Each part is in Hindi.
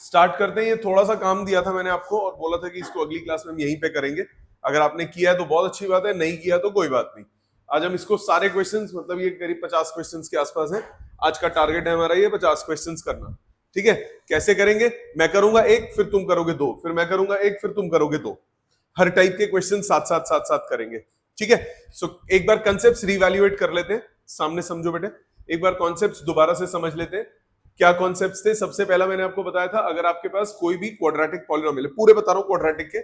स्टार्ट करते हैं। ये थोड़ा सा काम दिया था मैंने आपको और बोला था कि इसको अगली क्लास में हम यहीं पे करेंगे। अगर आपने किया है तो बहुत अच्छी बात है, नहीं किया तो कोई बात नहीं। आज हम इसको सारे क्वेश्चंस, मतलब ये करीब 50 क्वेश्चंस के आसपास है। आज का टारगेट है हमारा ये 50 क्वेश्चंस करना। ठीक है, कैसे करेंगे? मैं करूंगा एक, फिर तुम करोगे दो, फिर मैं करूंगा एक, फिर तुम करोगे दो। हर टाइप के क्वेश्चन साथ साथ करेंगे। ठीक है, सो एक बार कॉन्सेप्ट्स रिवैल्यूएट कर लेते हैं। सामने समझो बेटे, एक बार कॉन्सेप्ट्स दोबारा से समझ लेते हैं। क्या कॉन्सेप्ट्स थे? सबसे पहला मैंने आपको बताया था, अगर आपके पास कोई भी क्वाड्रेटिक पॉलिनोमियल है, पूरे बता रहा हूं क्वाड्रेटिक के,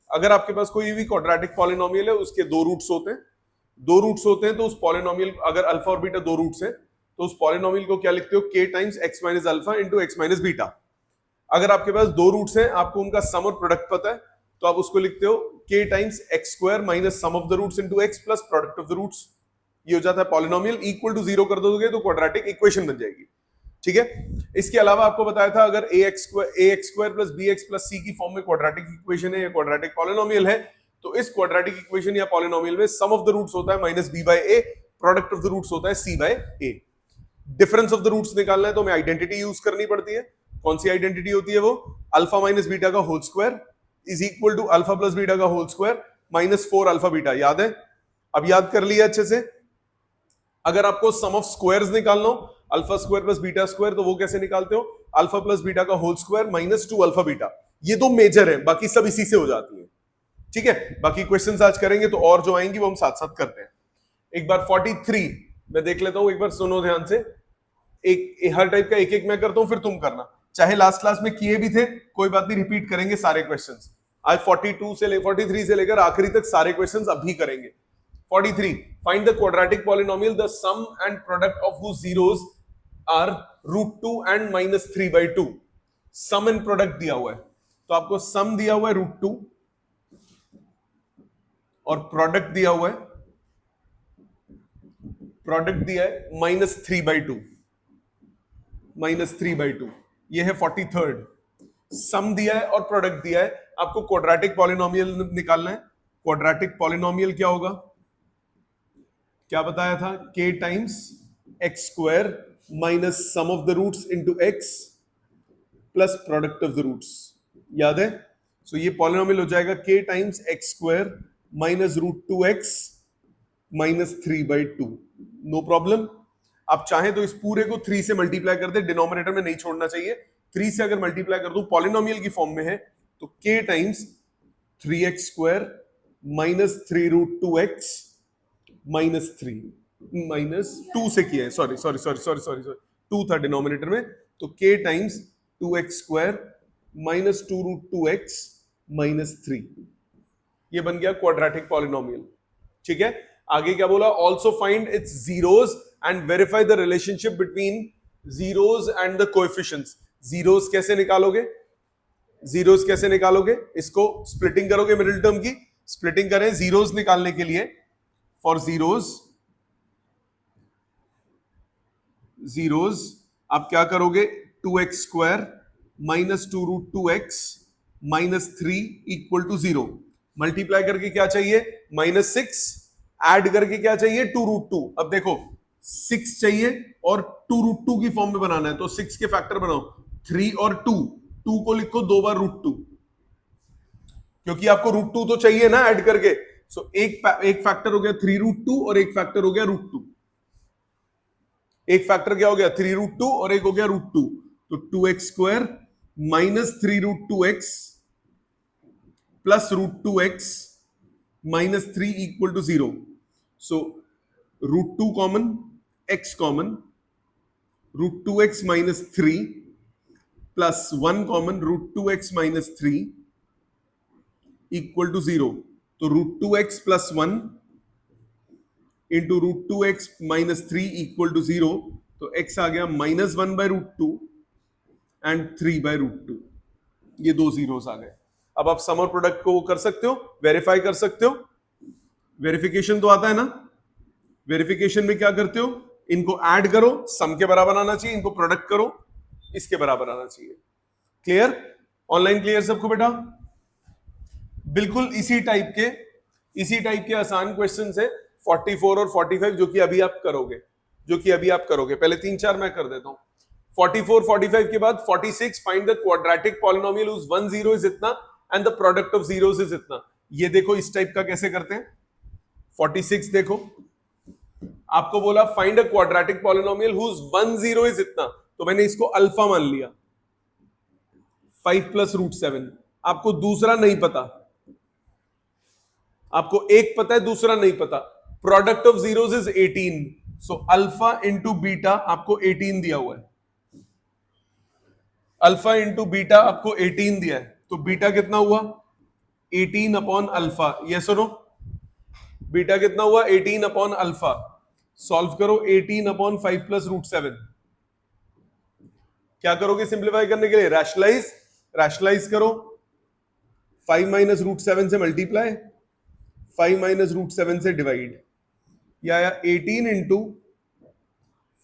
अगर आपके पास कोई भी क्वाड्रेटिक पॉलिनोमियल है, उसके दो रूट्स होते हैं, तो उस पॉलिनोमियल, अगर अल्फा और बीटा दो रूट्स हैं, तो उस पॉलिनोमियल को क्या लिखते हो? k times x minus alpha into x minus beta. अगर आपके पास दो रूट्स हैं, आपको उनका सम और प्रोडक्ट पता है, तो आप उसको लिखते हो k times x square minus sum of the roots into x plus product of the roots. ये हो जाता है पॉलिनोमियल। इक्वल टू 0 कर दोगे तो क्वाड्रेटिक इक्वेशन बन जाएगी। ठीक है, इसके अलावा आपको बताया था, अगर ax square plus bx plus c की फॉर्म में क्वाड्रेटिक इक्वेशन है या क्वाड्रेटिक पॉलिनोमियल है, तो इस क्वाड्रेटिक इक्वेशन या पॉलिनोमियल में सम ऑफ द रूट्स होता है minus b by a, product of the roots होता है c by a। Difference of the roots निकालना है तो हमें आइडेंटिटी यूज करनी पड़ती है। कौन सी आइडेंटिटी होती है वो? अल्फा माइनस बीटा का whole square is equal to alpha plus beta का whole square minus 4 alpha beta. याद है? अब याद कर लिया अच्छे से। अगर आपको सम ऑफ स्क्वायर्स निकालना हो, alpha square plus beta square, तो वो कैसे निकालते हो? अल्फा प्लस बीटा का whole square minus 2 alpha beta. ये दो मेजर है, बाकी सब इसी से हो जाती है। ठीक है, बाकी क्वेश्चंस आज करेंगे तो और जो आएंगी वो हम साथ साथ करते हैं। एक बार 43 मैं देख लेता हूं, एक बार सुनो ध्यान से। एक हर टाइप का एक एक मैं करता हूं, फिर तुम करना। चाहे लास्ट क्लास में किए भी थे, कोई बात नहीं, रिपीट करेंगे सारे क्वेश्चंस। आज 43 से लेकर आखिरी तक सारे क्वेश्चंस अभी करेंगे। 43, find the quadratic polynomial the sum and product of whose zeros are √2 and -3/2। Sum and product दिया हुआ है, तो आपको सम दिया हुआ है √2 और प्रोडक्ट दिया हुआ है, प्रोडक्ट दिया है -3/2। -3/2 ये है 43rd। सम दिया है और प्रोडक्ट दिया है, आपको क्वाड्रेटिक पॉलिनोमियल निकालना है। क्वाड्रेटिक पॉलिनोमियल क्या होगा? क्या बताया था? k times x square minus sum of the roots into x plus product of the roots. याद है? सो ये पॉलिनोमियल हो जाएगा k times x square minus √2x minus 3/2। No problem. आप चाहें तो इस पूरे को 3 से मल्टीप्लाई कर दे, डिनोमिनेटर में नहीं छोड़ना चाहिए। 3 से अगर मल्टीप्लाई कर दूं, पॉलिनोमियल की फॉर्म में है, तो k times 3x square minus 3√2x minus 3 minus 2 से किया है, सॉरी 2 था डिनोमिनेटर में, तो k times 2x square minus 2√2x minus 3। ये बन गया क्वाड्रेटिक पॉलिनोमियल। ठीक है, आगे क्या बोला? Also find its zeros and verify the relationship between zeros and the coefficients. Zeros कैसे निकालोगे? जीरोस कैसे निकालोगे? इसको स्प्लिटिंग करोगे, मिडिल टर्म की स्प्लिटिंग करें जीरोस निकालने के लिए। फॉर जीरोस आप क्या करोगे? 2x square minus 2√2x minus 3 equal to 0। Multiply करके क्या चाहिए? -6। ऐड करके क्या चाहिए? 2√2। अब देखो 6 चाहिए और 2√2 की फॉर्म में बनाना है, तो 6 के फैक्टर बनाओ, 3 और 2 को लिखो 2 बार √2, क्योंकि आपको √2 तो चाहिए ना ऐड करके। सो एक फैक्टर हो गया 3√2 और एक फैक्टर हो गया √2। एक फैक्टर क्या हो गया? 3√2 और एक हो गया √2, तो 2x square minus 3√2x plus √2x minus 3 equal to 0। So √2 common, x common, √2x minus 3 plus 1 common, √2x minus 3 equal to 0। तो √2x plus 1 into √2x minus 3 equal to 0, तो x आ गया -1/√2 एंड 3/√2। ये दो जीरोस आ गए। अब आप सम और प्रोडक्ट को कर सकते हो, वेरीफाई कर सकते हो। वेरिफिकेशन तो आता है ना? वेरिफिकेशन में क्या करते हो? इनको ऐड करो, सम के बराबर आना चाहिए, इनको प्रोडक्ट करो, इसके बराबर आना चाहिए। क्लियर? ऑनलाइन क्लियर सबको बेटा? बिल्कुल इसी टाइप के आसान क्वेश्चन है 44 और 45 जो कि अभी आप करोगे, पहले 3-4 मैं कर देता हूं। 44 45 के बाद 46, find the quadratic polynomial whose one zero is इतना and the product of zeros is इतना। ये देखो इस टाइप का कैसे करते हैं। 46 देखो, आपको बोला find a quadratic polynomial whose one zero is इतना, तो मैंने इसको अल्फा मान लिया, 5 प्लस रूट 7। आपको दूसरा नहीं पता, आपको एक पता है, दूसरा नहीं पता। Product of zeros is 18, so alpha into beta आपको 18 दिया हुआ है, अल्फा इंटू बीटा आपको 18 दिया है, तो बीटा कितना हुआ 18 अपॉन अल्फा। ये सुनो, बीटा कितना हुआ 18 अपॉन अल्फा। सॉल्व करो 18 अपॉन 5 प्लस रूट 7। क्या करोगे सिंप्लीफाई करने के लिए? रैशनलाइज, रैशनलाइज करो, 5 माइनस रूट 7 से मल्टीप्लाई, 5 माइनस रूट 7 से डिवाइड, या 18 into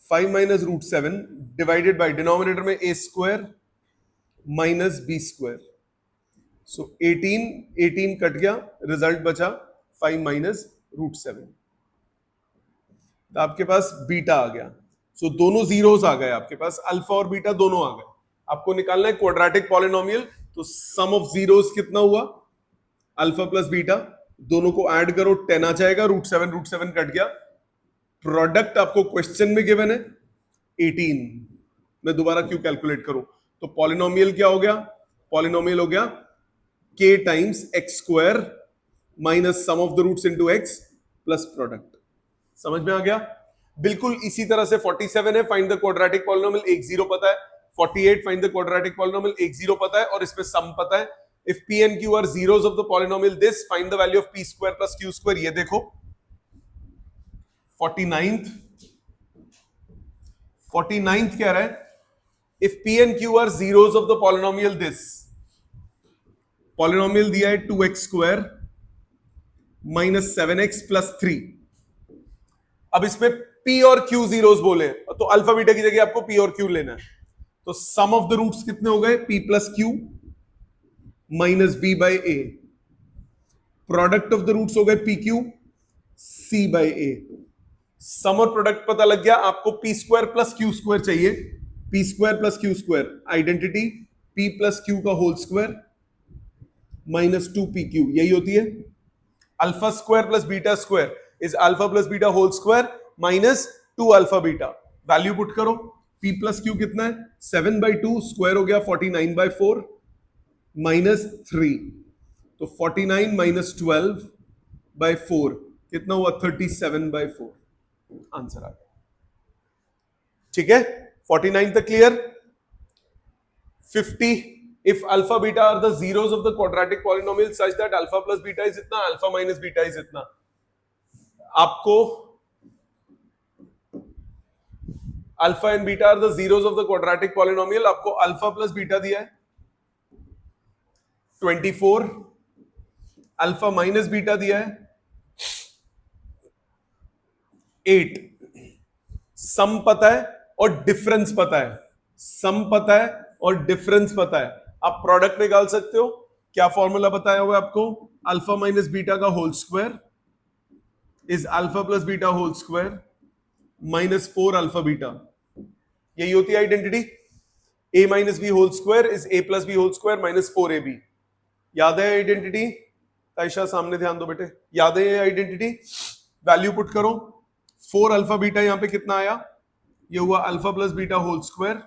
5 minus root 7 divided by denominator में a square minus b square. So 18 cut गया, रिजल्ट बचा 5 माइनस रूट 7। तो आपके पास बीटा आ गया। सो दोनों जीरोस आ गए आपके पास, अल्फा और बीटा दोनों आ गए। आपको निकालना है क्वाड्रेटिक पॉलिनोमियल, तो सम ऑफ जीरोस कितना हुआ? अल्फा प्लस बीटा, दोनों को ऐड करो 10 आ जाएगा, रूट 7 कट गया। प्रोडक्ट आपको क्वेश्चन में गिवन है 18, मैं दोबारा क्यों कैलकुलेट करूं? तो पॉलिनोमियल क्या हो गया? पॉलिनोमियल हो गया k times x square minus sum of the roots into x plus product. समझ में आ गया? बिल्कुल इसी तरह से 47 है, फाइंड द क्वाड्रेटिक पॉलिनोमियल, एक जीरो पता है। 48 फाइंड द क्वाड्रेटिक पॉलिनोमियल, एक जीरो पता है और इसमें सम पता है। If p and q are zeros of the polynomial this, find the value of p square plus q square। ये देखो 49th कह रहा है if p and q are zeros of the polynomial this, polynomial दिया है 2x square minus 7x plus 3। अब इसमें p और q जीरोस बोले, तो अल्फा बीटा की जगह आपको p और q लेना है। तो सम ऑफ द रूट्स कितने हो गए? p plus q minus b by a. Product of the roots हो गए p q c by a. Sum और प्रोडक्ट पता लग गया, आपको p square plus q square चाहिए। P square plus q square, identity p plus q का होल स्क्वायर माइनस 2pq, यही होती है। Alpha square plus beta square is alpha plus beta whole square minus 2 alpha beta. Value put करो, p प्लस क्यू कितना है? 7/2 स्क्वायर हो गया 49/4 माइनस 3, तो 49 माइनस 12/4 कितना हुआ? 37/4। आंसर आ गया। ठीक है, 49 तक clear. 50, if alpha beta are the zeros of the quadratic polynomial such that alpha plus beta is इतना, alpha minus beta is इतना। आपको alpha and beta are the zeros of the quadratic polynomial, आपको alpha plus beta दिया है 24, अल्फा माइनस बीटा दिया है 8। सम पता है और डिफरेंस पता है, सम पता है और डिफरेंस पता है। आप प्रोडक्ट निकाल सकते हो। क्या फॉर्मूला बताया हुआ है आपको? अल्फा माइनस बीटा का whole square is alpha plus beta whole square minus 4 alpha beta. यही होती है identity. a minus b whole square is a plus b whole square minus 4ab। याद है आइडेंटिटी? ताइशा सामने ध्यान दो बेटे, याद है ये आइडेंटिटी? वैल्यू पुट करो, 4 अल्फा बीटा यहां पे कितना आया? ये हुआ alpha plus beta whole square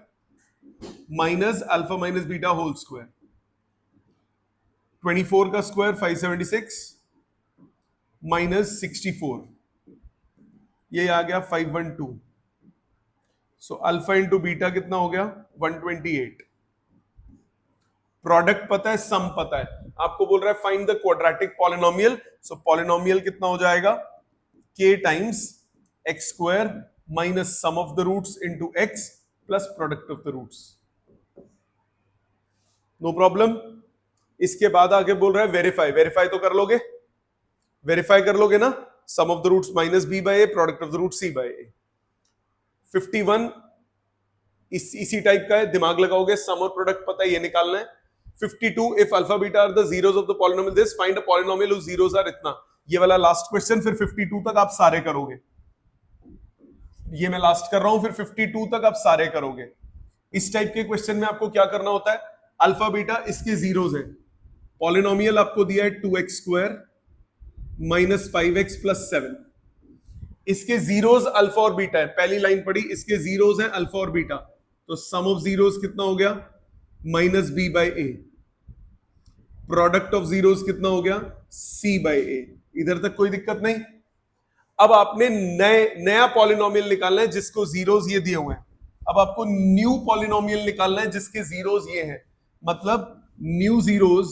minus alpha minus beta whole square. 24 का स्क्वायर 576 माइनस 64, ये आ गया 512। सो अल्फा इंटू बीटा कितना हो गया? 128। प्रोडक्ट पता है, सम पता है। आपको बोल रहा है find the quadratic polynomial, so polynomial कितना हो जाएगा? k times x square minus sum of the roots into x plus product of the roots. No problem. इसके बाद आगे बोल रहा है वेरीफाई। वेरीफाई तो कर लोगे, वेरीफाई कर लोगे ना? Sum of the roots minus b by a, product of the root c by a. 51 इसी टाइप का है, दिमाग लगाओगे, सम और प्रोडक्ट पता है, ये निकालना है। 52 if alpha beta are the zeros of the polynomial this, find a polynomial whose zeros are इतना। ये वाला लास्ट क्वेश्चन, फिर 52 तक आप सारे करोगे। ये मैं लास्ट कर रहा हूं, फिर 52 तक आप सारे करोगे। इस टाइप के क्वेश्चन में आपको क्या करना होता है, अल्फा बीटा इसके जीरोस है, पॉलिनोमियल आपको दिया है 2x² माइनस 5x प्लस 7, इसके जीरोस अल्फा और बीटा है, पहली लाइन पढ़ी, इसके जीरोस हैं अल्फा और बीटा, तो सम ऑफ जीरोस कितना हो गया minus b by a, product of zeros कितना हो गया c बाई ए, इधर तक कोई दिक्कत नहीं। अब आपने नया पॉलिनोमियल निकालना है जिसको जीरोस ये दिए हुए हैं, अब आपको न्यू पॉलिनोमियल निकालना है जिसके जीरोस ये हैं, मतलब न्यू जीरोस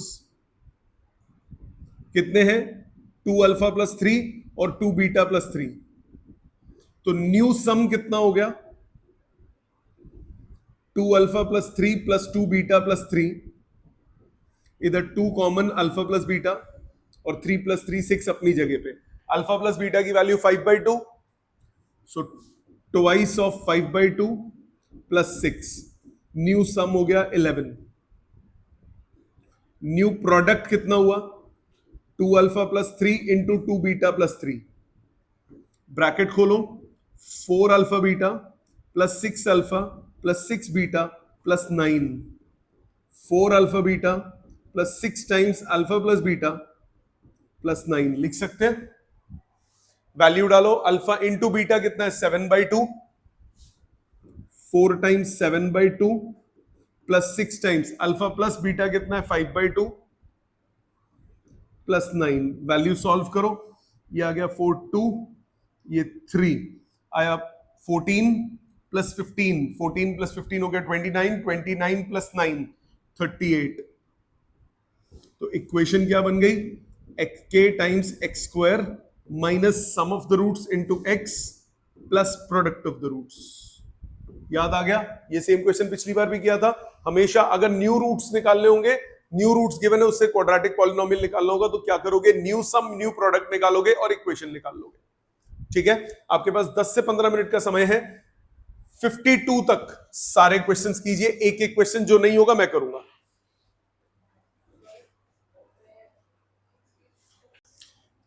कितने हैं 2 अल्फा प्लस 3 और 2 बीटा प्लस 3, तो न्यू सम कितना हो गया 2 alpha plus 3 plus 2 beta plus 3, इधर 2 कॉमन अल्फा प्लस बीटा और 3 प्लस 3 6 अपनी जगह पे, अल्फा प्लस बीटा की value 5/2, so twice of 5/2 plus 6, new sum हो गया 11, न्यू प्रोडक्ट कितना हुआ 2 alpha plus 3 into 2 beta plus 3, bracket खोलो 4 alpha beta plus 6 alpha plus 6 beta plus 9, 4 alpha beta plus 6 times alpha plus beta plus 9 लिख सकते हैं, वैल्यू डालो, अल्फा इंटू बीटा कितना है 7/2, 4 times 7/2 plus 6 times alpha plus beta कितना है 5/2 प्लस 9, वैल्यू सॉल्व करो, ये आ गया 4 2, ये 3 आया 14 प्लस 15, 14 प्लस 15 हो गया 29, 29 प्लस 9 38, तो इक्वेशन क्या बन गई k times x square minus sum of the roots into x plus product of the roots. याद आ गया, ये सेम क्वेश्चन पिछली बार भी किया था, हमेशा अगर न्यू रूट्स निकालने होंगे, न्यू रूट्स गिवन है उससे क्वाड्रेटिक पॉलिनोमियल निकालना होगा, तो क्या करोगे न्यू सम न्यू प्रोडक्ट निकालोगे और इक्वेशन निकाल लोगे। ठीक है, आपके पास 10 से 15 मिनट का समय है, 52 तक सारे क्वेश्चंस कीजिए, एक एक क्वेश्चन जो नहीं होगा मैं करूंगा।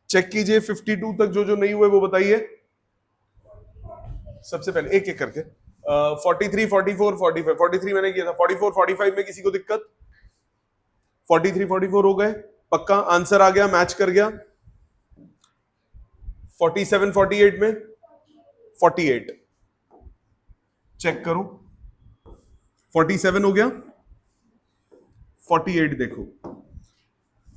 चेक कीजिए 52 तक जो जो नहीं हुए वो बताइए, सबसे पहले एक एक करके। 43, 44, 45, 43 मैंने किया था, 44, 45 में किसी को दिक्कत? 43, 44 हो गए, पक्का आंसर आ गया, मैच कर गया। 47, 48 में 48 चेक करो, 47 हो गया, 48 देखो।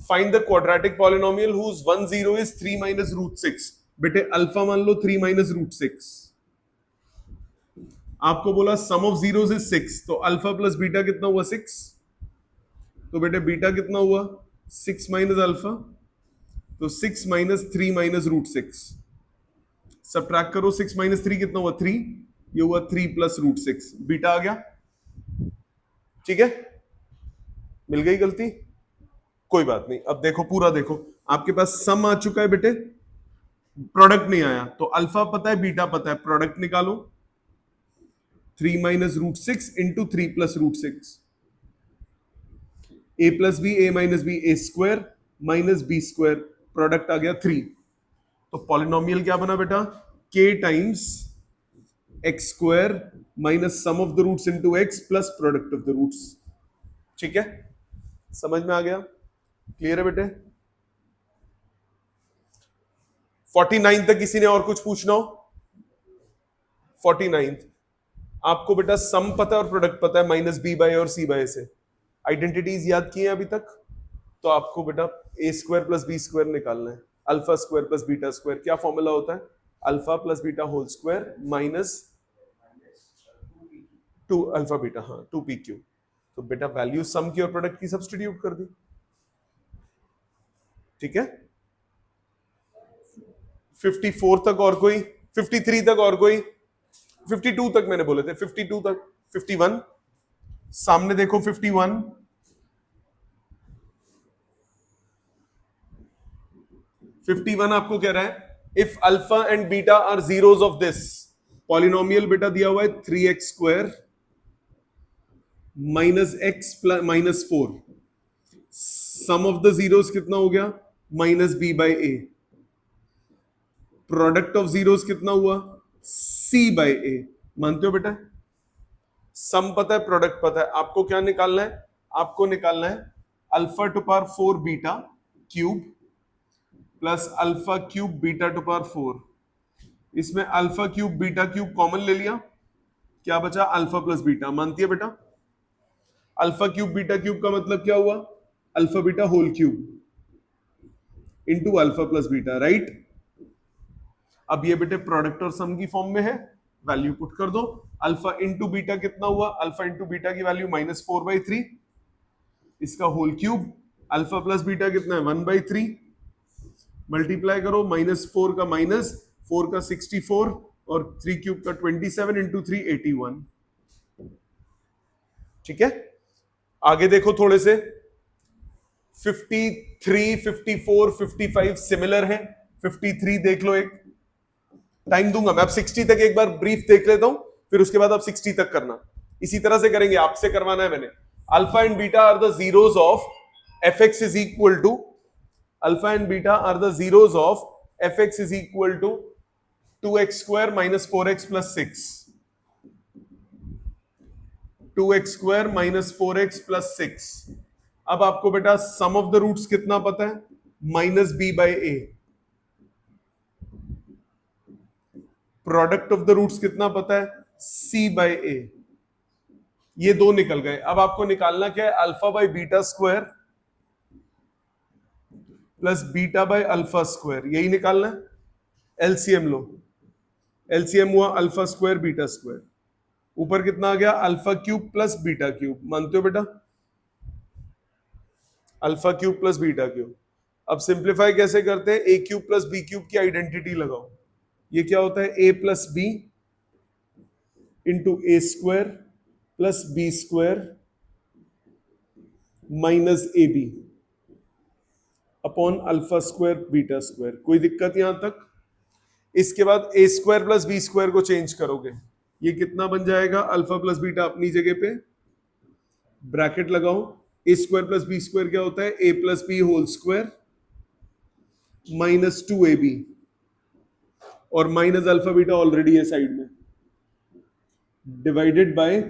Find the quadratic polynomial whose 1 0 is 3 minus root 6। बेटे अल्फा मान लो 3 माइनस रूट 6, आपको बोला सम ऑफ जीरोस इज 6, तो अल्फा प्लस बीटा कितना हुआ 6, तो बेटे बीटा कितना हुआ 6 माइनस अल्फा, तो 6 माइनस 3 माइनस रूट 6, सबट्रैक्ट करो 6 माइनस 3 कितना हुआ 3, ये हुआ 3 प्लस रूट 6, बीटा आ गया। ठीक है, मिल गई गलती, कोई बात नहीं। अब देखो पूरा देखो, आपके पास सम आ चुका है बेटे, प्रोडक्ट नहीं आया, तो अल्फा पता है बीटा पता है, प्रोडक्ट निकालो 3 minus root 6 into 3 plus root 6, a plus b a minus b a square minus b square, product आ गया 3, तो पॉलिनोमियल क्या बना बेटा k times x square minus sum of the roots into x plus product of the roots. ठीक है, समझ में आ गया, क्लियर है बेटे? 49 तक किसी ने और कुछ पूछना हो? 49 आपको बेटा सम पता है और प्रोडक्ट पता है, माइनस बी बाय और सी बाय से आइडेंटिटीज याद किए अभी तक, तो आपको बेटा a square plus b square निकालना है, alpha square plus beta square, क्या फॉर्मूला होता है alpha plus beta whole square minus 2 alpha beta, हाँ 2pq, तो बेटा वैल्यू सम की और प्रोडक्ट की सब्स्टिट्यूट कर दी। ठीक है, 54 तक और कोई, 53 तक और कोई, 52 तक मैंने बोले थे, 52 तक, 51 सामने देखो 51, आपको कह रहा है if alpha and beta are zeros of this polynomial, बेटा दिया हुआ है 3x square minus x plus minus 4, sum of the zeros कितना हो गया minus b by a, product of zeros कितना हुआ सी बाई ए, मानते हो बेटा? सम पता है, प्रोडक्ट पता है, आपको क्या निकालना है? आपको निकालना है alpha two power 4 beta cube plus alpha cube beta two power 4। इसमें alpha cube beta cube common ले लिया, क्या बचा? Alpha plus beta. मानती है बेटा? अल्फा क्यूब बीटा क्यूब का मतलब क्या हुआ? Alpha beta whole cube into alpha plus beta, right? अब ये बेटे प्रोडक्ट और सम की फॉर्म में है, वैल्यू पुट कर दो। अल्फा इंटू बीटा कितना हुआ? अल्फा इंटू बीटा की वैल्यू -4/3, इसका whole cube. Alpha plus beta कितना है? 1/3। मल्टीप्लाई करो, -4 का -4 का 64 और 3 क्यूब का 27 इंटू 3 81। ठीक है, आगे देखो थोड़े से। 53, 54, 55 सिमिलर है। 53 देख लो, एक टाइम दूंगा मैं, अब 60 तक एक बार ब्रीफ देख लेता हूं, फिर उसके बाद आप 60 तक करना। इसी तरह से करेंगे, आपसे करवाना है मैंने। Alpha and beta are the zeros of f x is equal to, alpha and beta are the zeros of f x is equal to 2x square minus 4x plus 6, 2x square minus 4x plus 6। अब आपको बेटा सम ऑफ द रूट्स कितना पता है? -b/a। Product of the roots कितना पता है? c/a। ये दो निकल गए। अब आपको निकालना क्या है? Alpha by beta square plus beta by alpha square, यही निकालना है। एलसीएम लो, एलसीएम हुआ अल्फा स्क्वायर बीटा स्क्वायर, ऊपर कितना आ गया? Alpha cube plus beta cube. मानते हो बेटा? Alpha cube plus beta cube. अब सिंप्लीफाई कैसे करते हैं? A cube plus b cube की आइडेंटिटी लगाओ। ये क्या होता है? A plus b into a square plus b square minus a B upon alpha square beta square. कोई दिक्कत यहां तक? इसके बाद ए स्क्वायर प्लस बी स्क्वायर को चेंज करोगे, ये कितना बन जाएगा? अल्फा प्लस बीटा अपनी जगह पे, ब्रैकेट लगाओ। A square plus b square क्या होता है? A plus b whole square minus 2ab, और माइनस अल्फा बीटा ऑलरेडी है साइड में, divided by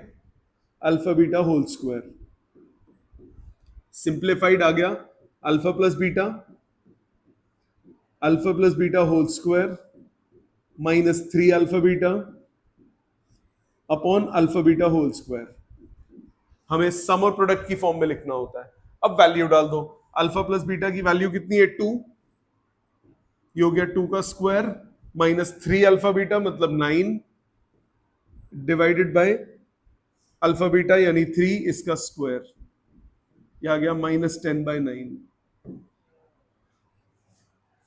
alpha beta whole square. Simplified आ गया, alpha plus beta whole square minus 3 alpha beta upon alpha beta whole square. हमें सम और प्रोडक्ट की फॉर्म में लिखना होता है। अब वैल्यू डाल दो। अल्फा प्लस बीटा की वैल्यू कितनी है? 2। ये हो गया 2 का स्क्वायर माइनस 3 अल्फा बीटा मतलब 9 डिवाइडेड बाय अल्फा बीटा यानी 3, इसका स्क्वायर, ये आ गया -10/9।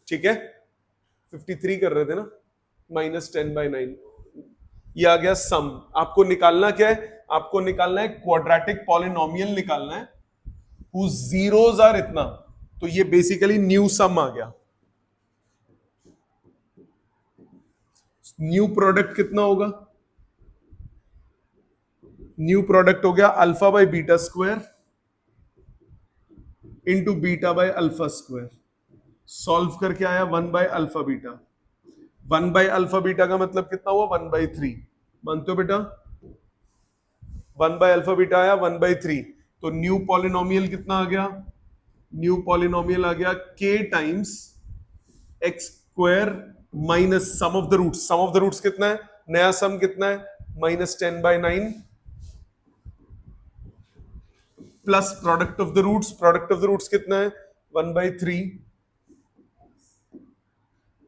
ठीक है, 53 कर रहे थे ना, -10/9। ये आ गया सम। आपको निकालना क्या है? आपको निकालना है क्वाड्रेटिक पॉलिनोमियल निकालना है, whose zeros are इतना, तो ये बेसिकली न्यू सम आ गया। न्यू प्रोडक्ट कितना होगा? न्यू प्रोडक्ट हो गया alpha by beta square into beta by alpha square. Solve करके आया 1/अल्फा बीटा। 1/अल्फा बीटा का मतलब कितना हुआ? 1/3। मानते हो बेटा? 1/अल्फा बीटा आया 1/3, तो न्यू पॉलिनोमियल कितना आ गया? न्यू पॉलिनोमियल आ गया k times x square minus sum of the roots. Sum of the roots कितना है? नया सम कितना है? -10/9 plus product of the roots. Product of the roots कितना है? 1/3,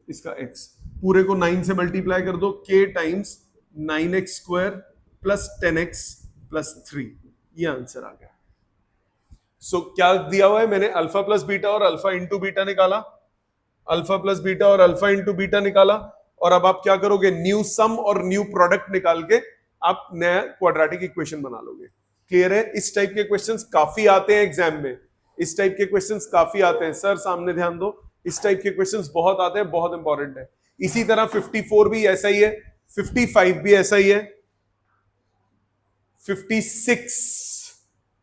इसका x। पूरे को 9 से मल्टीप्लाई कर दो, k times 9x square plus 10x plus 3। ये आंसर आ गया। सो क्या दिया हुआ है? मैंने अल्फा प्लस बीटा और अल्फा इंटू बीटा निकाला, अल्फा प्लस बीटा और अल्फा इंटू बीटा निकाला, और अब आप क्या करोगे? न्यू सम और न्यू प्रोडक्ट निकाल के आप नया क्वाड्रेटिक इक्वेशन बना लोगे। क्लियर है? इस टाइप के क्वेश्चंस काफी आते हैं एग्जाम में, इस टाइप के क्वेश्चंस काफी आते हैं। सर सामने ध्यान दो, इस टाइप के क्वेश्चंस बहुत आते हैं, बहुत इंपॉर्टेंट है। इसी तरह 54 भी ऐसा ही है, 55 भी ऐसा ही है, 56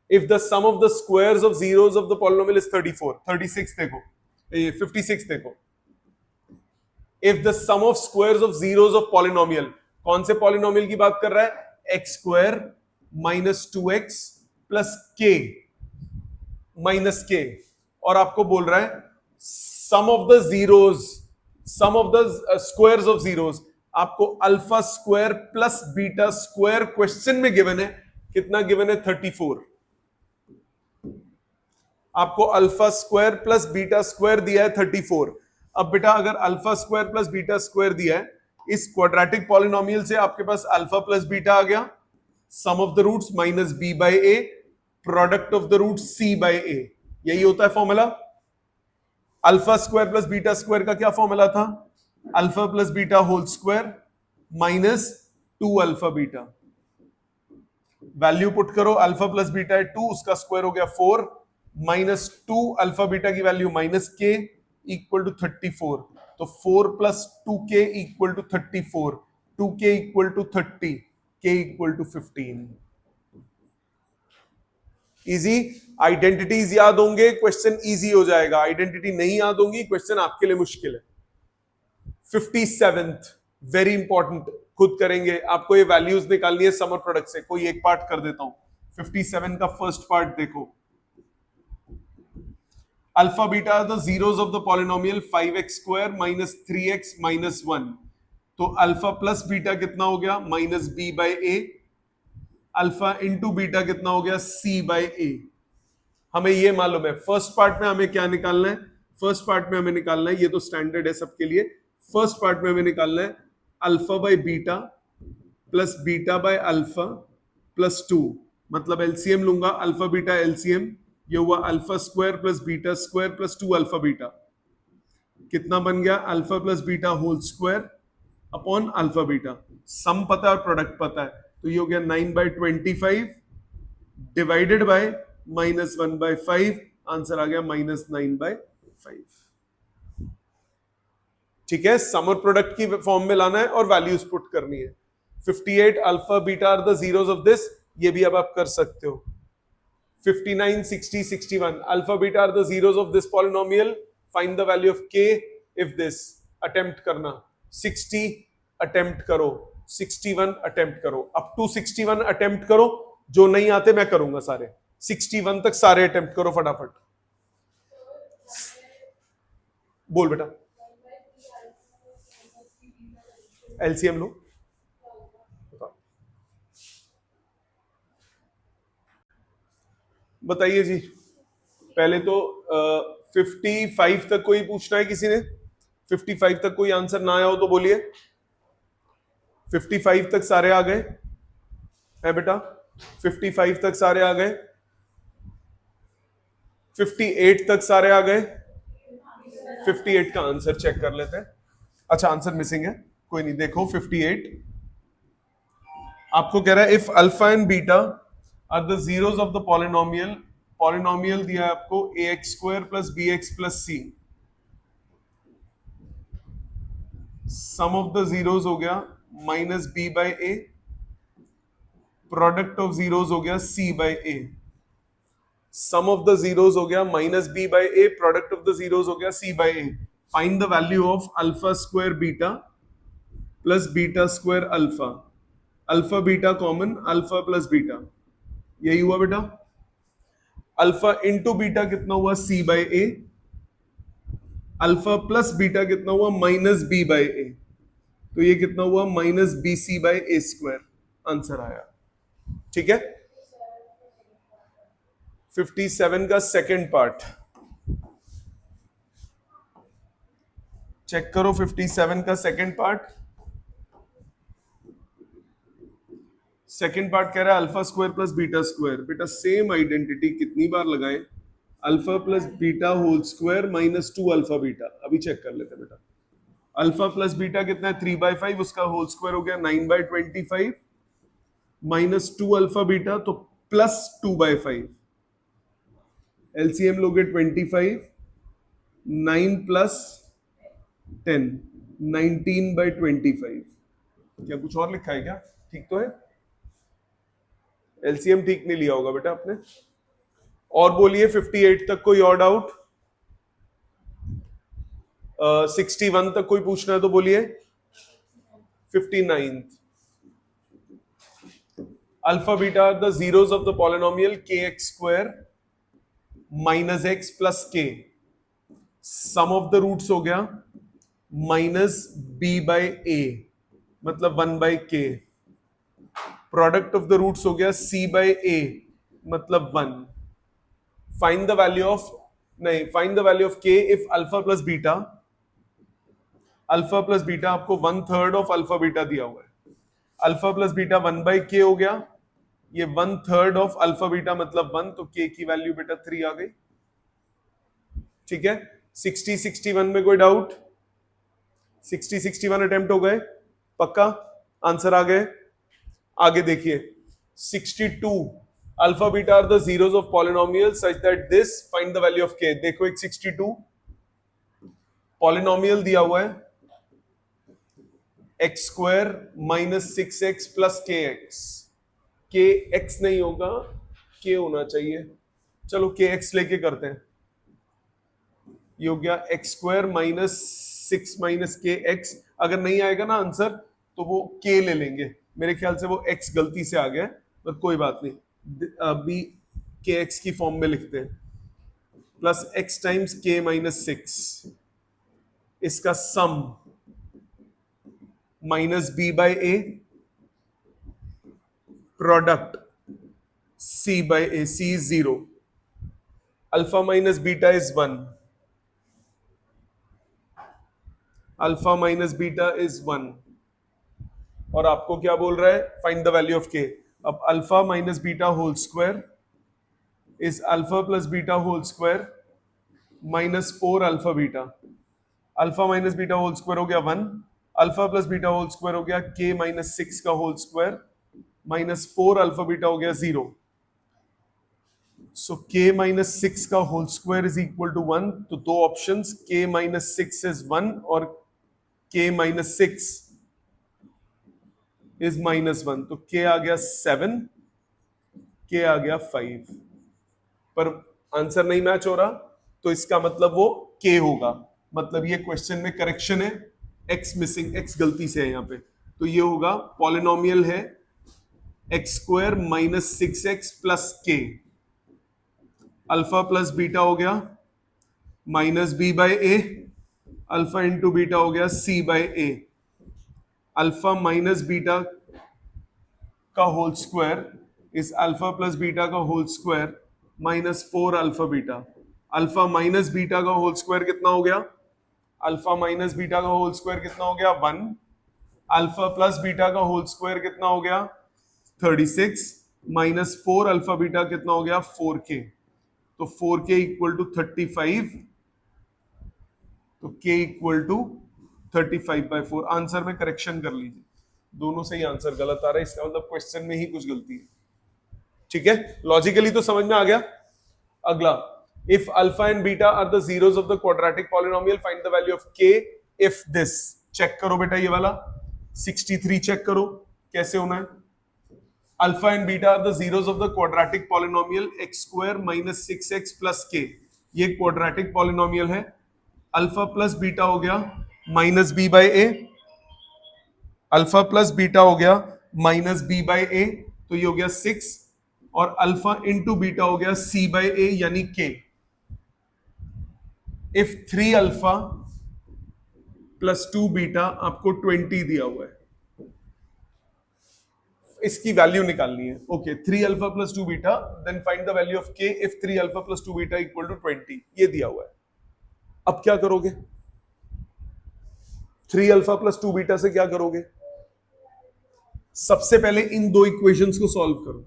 if the sum of the squares of zeros of the polynomial is 34। 36 देखो, 56 देखो, if the sum of squares of zeros of polynomial, कौन से polynomial की बात कर रहा है? x square minus 2x plus k minus k, और आपको बोल रहा है sum of the zeros, sum of the squares of zeros, आपको alpha square plus beta square question में गिवन है, कितना गिवन है 34। आपको alpha square plus beta square दिया है 34। अब बेटा अगर alpha square plus beta square दिया है, इस क्वाड्रेटिक पॉलिनोमियल से आपके पास अल्फा प्लस बीटा आ गया, सम of the roots minus b by a, product of the root c by a, यही होता है formula. Alpha square plus beta square का क्या फॉर्मूला था? Alpha plus beta whole square minus 2 alpha beta. Value put करो, अल्फा प्लस बीटा है 2, उसका स्क्वायर हो गया 4, माइनस 2 अल्फा बीटा की value minus k equal to 34। तो 4 plus 2k equal to 34, 2k equal to 30, k equal to 15। Easy. Identities याद होंगे, क्वेश्चन इजी हो जाएगा। आइडेंटिटी नहीं याद होंगी, क्वेश्चन आपके लिए मुश्किल है। 57th वेरी इंपॉर्टेंट, खुद करेंगे, आपको ये वैल्यूज निकालनी है समर प्रोडक्ट से। कोई एक पार्ट कर देता हूं। 57 का फर्स्ट पार्ट देखो, alpha beta the zeros of the polynomial 5x square minus 3x minus 1। तो अल्फा प्लस बीटा कितना हो गया? Minus b by a. Alpha into beta कितना हो गया? सी बाय ए। हमें ये मालूम है। फर्स्ट पार्ट में हमें क्या निकालना है? फर्स्ट पार्ट में हमें निकालना है, ये तो स्टैंडर्ड है सबके लिए, फर्स्ट पार्ट में हमें निकालना है alpha by beta plus beta by alpha plus 2, मतलब एलसीएम लूंगा, अल्फा बीटा एलसीएम, ये हुआ alpha square plus beta square plus 2 alpha beta, कितना बन गया? Alpha plus beta whole square upon alpha beta. Sum पता है और प्रोडक्ट पता है, तो ये हो गया 9/25 डिवाइडेड बाय -1/5, आंसर आ गया -9/5। ठीक है, समर प्रोडक्ट की फॉर्म में लाना है और वैल्यूज पुट करनी है। 58 alpha beta are the zeros of this, ये भी अब आप कर सकते हो। 59, 60, 61 alpha beta are the zeros of this polynomial, find the value of k if this. Attempt करना, 60 अटेम्प्ट करो, 61 अटेम्प्ट करो, अप टू 61 अटेम्प्ट करो, जो नहीं आते मैं करूंगा सारे। 61 तक सारे अटेम्प्ट करो फटाफट। बोल बेटा। एलसीएम लो, बताइए जी। पहले तो 55 तक कोई पूछना है किसी ने? 55 तक कोई आंसर ना आया हो तो बोलिए। 55 तक सारे आ गए है बेटा? 55 तक सारे आ गए? 58 तक सारे आ गए? 58 का आंसर चेक कर लेते हैं। अच्छा, आंसर मिसिंग है, कोई नहीं, देखो 58 आपको कह रहा है if alpha and beta are the zeros of the polynomial, polynomial दिया है आपको ax square plus bx plus c, sum of the zeros हो गया minus b by a, product of zeros हो गया c by a, sum of the zeros हो गया minus b by a, product of the zeros हो गया c by a। Find the value of alpha square beta plus beta square alpha, alpha beta common, alpha plus beta, यही हुआ बेटा। अल्फा इंटू बीटा कितना हुआ? c by a, alpha plus beta कितना हुआ? माइनस b बाय a, तो ये कितना हुआ? Minus B C by A square, answer आया। ठीक है, 57 का सेकेंड पार्ट चेक करो। 57 का सेकेंड पार्ट, सेकेंड पार्ट कह रहा है alpha square plus beta square. बेटा सेम आइडेंटिटी कितनी बार लगाएं? Alpha plus beta whole square minus 2 alpha beta. अभी चेक कर लेते हैं बेटा। अल्फा प्लस बीटा कितना है? 3/5, उसका होल स्क्वायर हो गया 9/25 माइनस 2 अल्फा बीटा, तो प्लस 2/5, एलसीएम लोगे 25, 9 प्लस 10, 19/25। क्या कुछ और लिखा है क्या? ठीक तो है? एलसीएम ठीक नहीं लिया होगा बेटा आपने। और बोलिए 58 तक कोई और डाउट? 61 तक कोई पूछना है तो बोलिए। 59 alpha beta are the zeros of the polynomial k x square minus x plus k, sum of the roots हो गया माइनस बी बाय ए मतलब 1 बाय के, प्रोडक्ट ऑफ द रूट्स हो गया सी बाय ए मतलब 1, find the value of find the value of k if alpha plus beta, alpha plus beta आपको 1/3 ऑफ अल्फा बीटा दिया हुआ है, अल्फा प्लस बीटा 1 बाय के हो गया, ये 1/3 ऑफ अल्फा बीटा मतलब 1, तो के की वैल्यू बेटा 3 आ गई। ठीक है, 60-61 में कोई डाउट? 60-61 अटेम्प्ट हो गए, पक्का आंसर आ गए। आगे देखिए 62, alpha beta are the zeros of polynomial such that this find the value of k. देखो एक 62 पॉलिनोमियल दिया हुआ है x square minus 6x plus k x, k x नहीं होगा के होना चाहिए, चलो के एक्स लेके करते हैं, ये हो गया एक्स स्क्वायर माइनस 6 माइनस के एक्स, अगर नहीं आएगा ना आंसर तो वो के ले लेंगे, मेरे ख्याल से वो एक्स गलती से आ गया पर कोई बात नहीं, अभी के एक्स की फॉर्म में लिखते हैं, plus x times k minus 6, इसका sum minus b by a, product c by a, c is 0, alpha minus beta is 1, alpha minus beta is 1, और आपको क्या बोल रहा है find the value of k. अब alpha minus beta whole square is alpha plus beta whole square minus 4 alpha beta, alpha minus beta whole square हो गया 1, alpha plus beta whole square हो गया के माइनस 6 का whole square minus 4 alpha beta हो गया 0, सो के माइनस 6 का whole square is equal to 1, तो दो ऑप्शंस के माइनस 6 इज 1 और के माइनस 6 इज माइनस 1, तो के आ गया 7, के आ गया 5, पर आंसर नहीं मैच हो रहा तो इसका मतलब वो के होगा, मतलब ये क्वेश्चन में करेक्शन है, एक्स मिसिंग, एक्स गलती से है यहां पे, तो ये होगा पॉलिनोमियल है x square minus 6x plus k, alpha plus beta हो गया minus b by a, alpha into beta हो गया c by a, alpha minus beta का whole square is alpha plus beta का whole square minus 4 alpha beta, alpha minus beta का होल स्क्वायर कितना हो गया, अल्फा माइनस बीटा का होल स्क्वायर कितना हो गया 1, अल्फा प्लस बीटा का होल स्क्वायर कितना हो गया 36 माइनस 4 अल्फा बीटा कितना हो गया 4k, तो 4k इक्वल टू 35, तो k इक्वल टू 35/4, आंसर में करेक्शन कर लीजिए, दोनों से ही आंसर गलत आ रहा है, इसका मतलब क्वेश्चन में ही कुछ गलती है। ठीक है, लॉजिकली तो समझ में आ गया। अगला, if alpha and beta are the zeros of the quadratic polynomial find the value of k if this, check करो बेटा ये वाला 63 चेक करो कैसे होना है, alpha and beta are the zeros of the quadratic polynomial x square minus 6x plus k, ये क्वाड्रेटिक पॉलिनोमियल है, अल्फा प्लस बीटा हो गया minus b by a, alpha plus beta हो गया माइनस बी बाय ए, तो ये हो गया 6, और अल्फा इंटू बीटा हो गया सी बाय ए यानी के, इफ 3 अल्फा प्लस 2 बीटा आपको 20 दिया हुआ है, इसकी वैल्यू निकालनी है। Okay, 3 alpha plus 2 beta, then find the value of k if 3 alpha plus 2 beta equal to 20, ये दिया हुआ है। अब क्या करोगे, 3 अल्फा प्लस 2 बीटा से क्या करोगे, सबसे पहले इन दो इक्वेशंस को सॉल्व करो,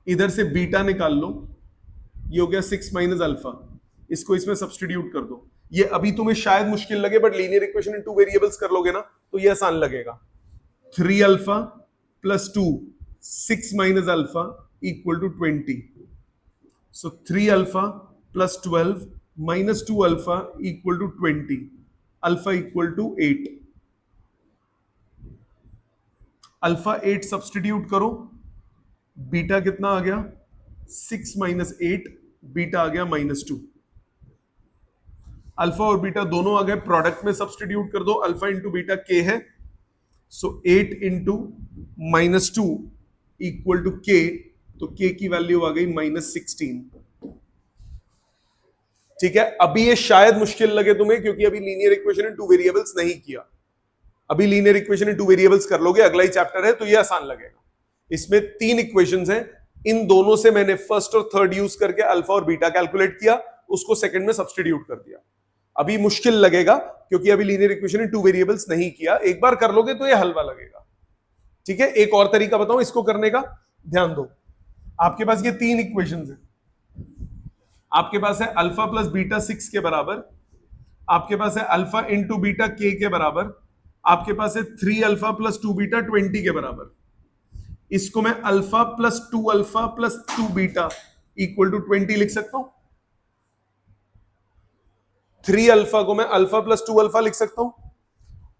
इधर से बीटा निकाल लो, ये हो गया 6 माइनस अल्फा, इसको इसमें सब्स्टिट्यूट कर दो, ये अभी तुम्हें शायद मुश्किल लगे but linear equation in 2 variables कर लोगे ना तो ये आसान लगेगा। 3 alpha plus 2 6 minus alpha equal to 20, so 3 alpha plus 12 minus 2 alpha equal to 20, alpha equal to 8, alpha 8 substitute करो, बीटा कितना आ गया 6 माइनस 8, बीटा आ गया -2, अल्फा और बीटा दोनों आ गए, प्रोडक्ट में सब्स्टिट्यूट कर दो, अल्फा इंटू बीटा के है, सो 8 इंटू -2 इक्वल टू k, तो k की वैल्यू आ गई -16। ठीक है, अभी ये शायद मुश्किल लगे तुम्हें क्योंकि अभी लीनियर इक्वेशन इन टू वेरिएबल्स नहीं किया। अभी लीनियर इक्वेशन इन टू वेरिएबल्स कर लोगे, अगला ही चैप्टर है, तो ये आसान लगेगा। इसमें 3 इक्वेशंस हैं, इन दोनों से मैंने फर्स्ट और थर्ड यूज करके अल्फा और बीटा कैलकुलेट किया, उसको सेकंड में सब्स्टिट्यूट कर दिया। अभी मुश्किल लगेगा क्योंकि अभी लीनियर इक्वेशन इन टू वेरिएबल्स नहीं किया, एक बार कर लोगे तो ये हलवा लगेगा। ठीक है, एक और तरीका बताऊं इसको करने का, ध्यान दो। आपके पास ये 3 इक्वेशंस हैं, आपके पास है अल्फा प्लस बीटा 6 के बराबर, आपके पास है अल्फा इंटू बीटा k के बराबर, आपके पास है 3 अल्फा प्लस 2 बीटा 20 के बराबर। इसको मैं alpha plus 2 alpha plus 2 beta equal to 20 लिख सकता हूं। 3 अल्फा को मैं अल्फा प्लस 2 अल्फा लिख सकता हूं।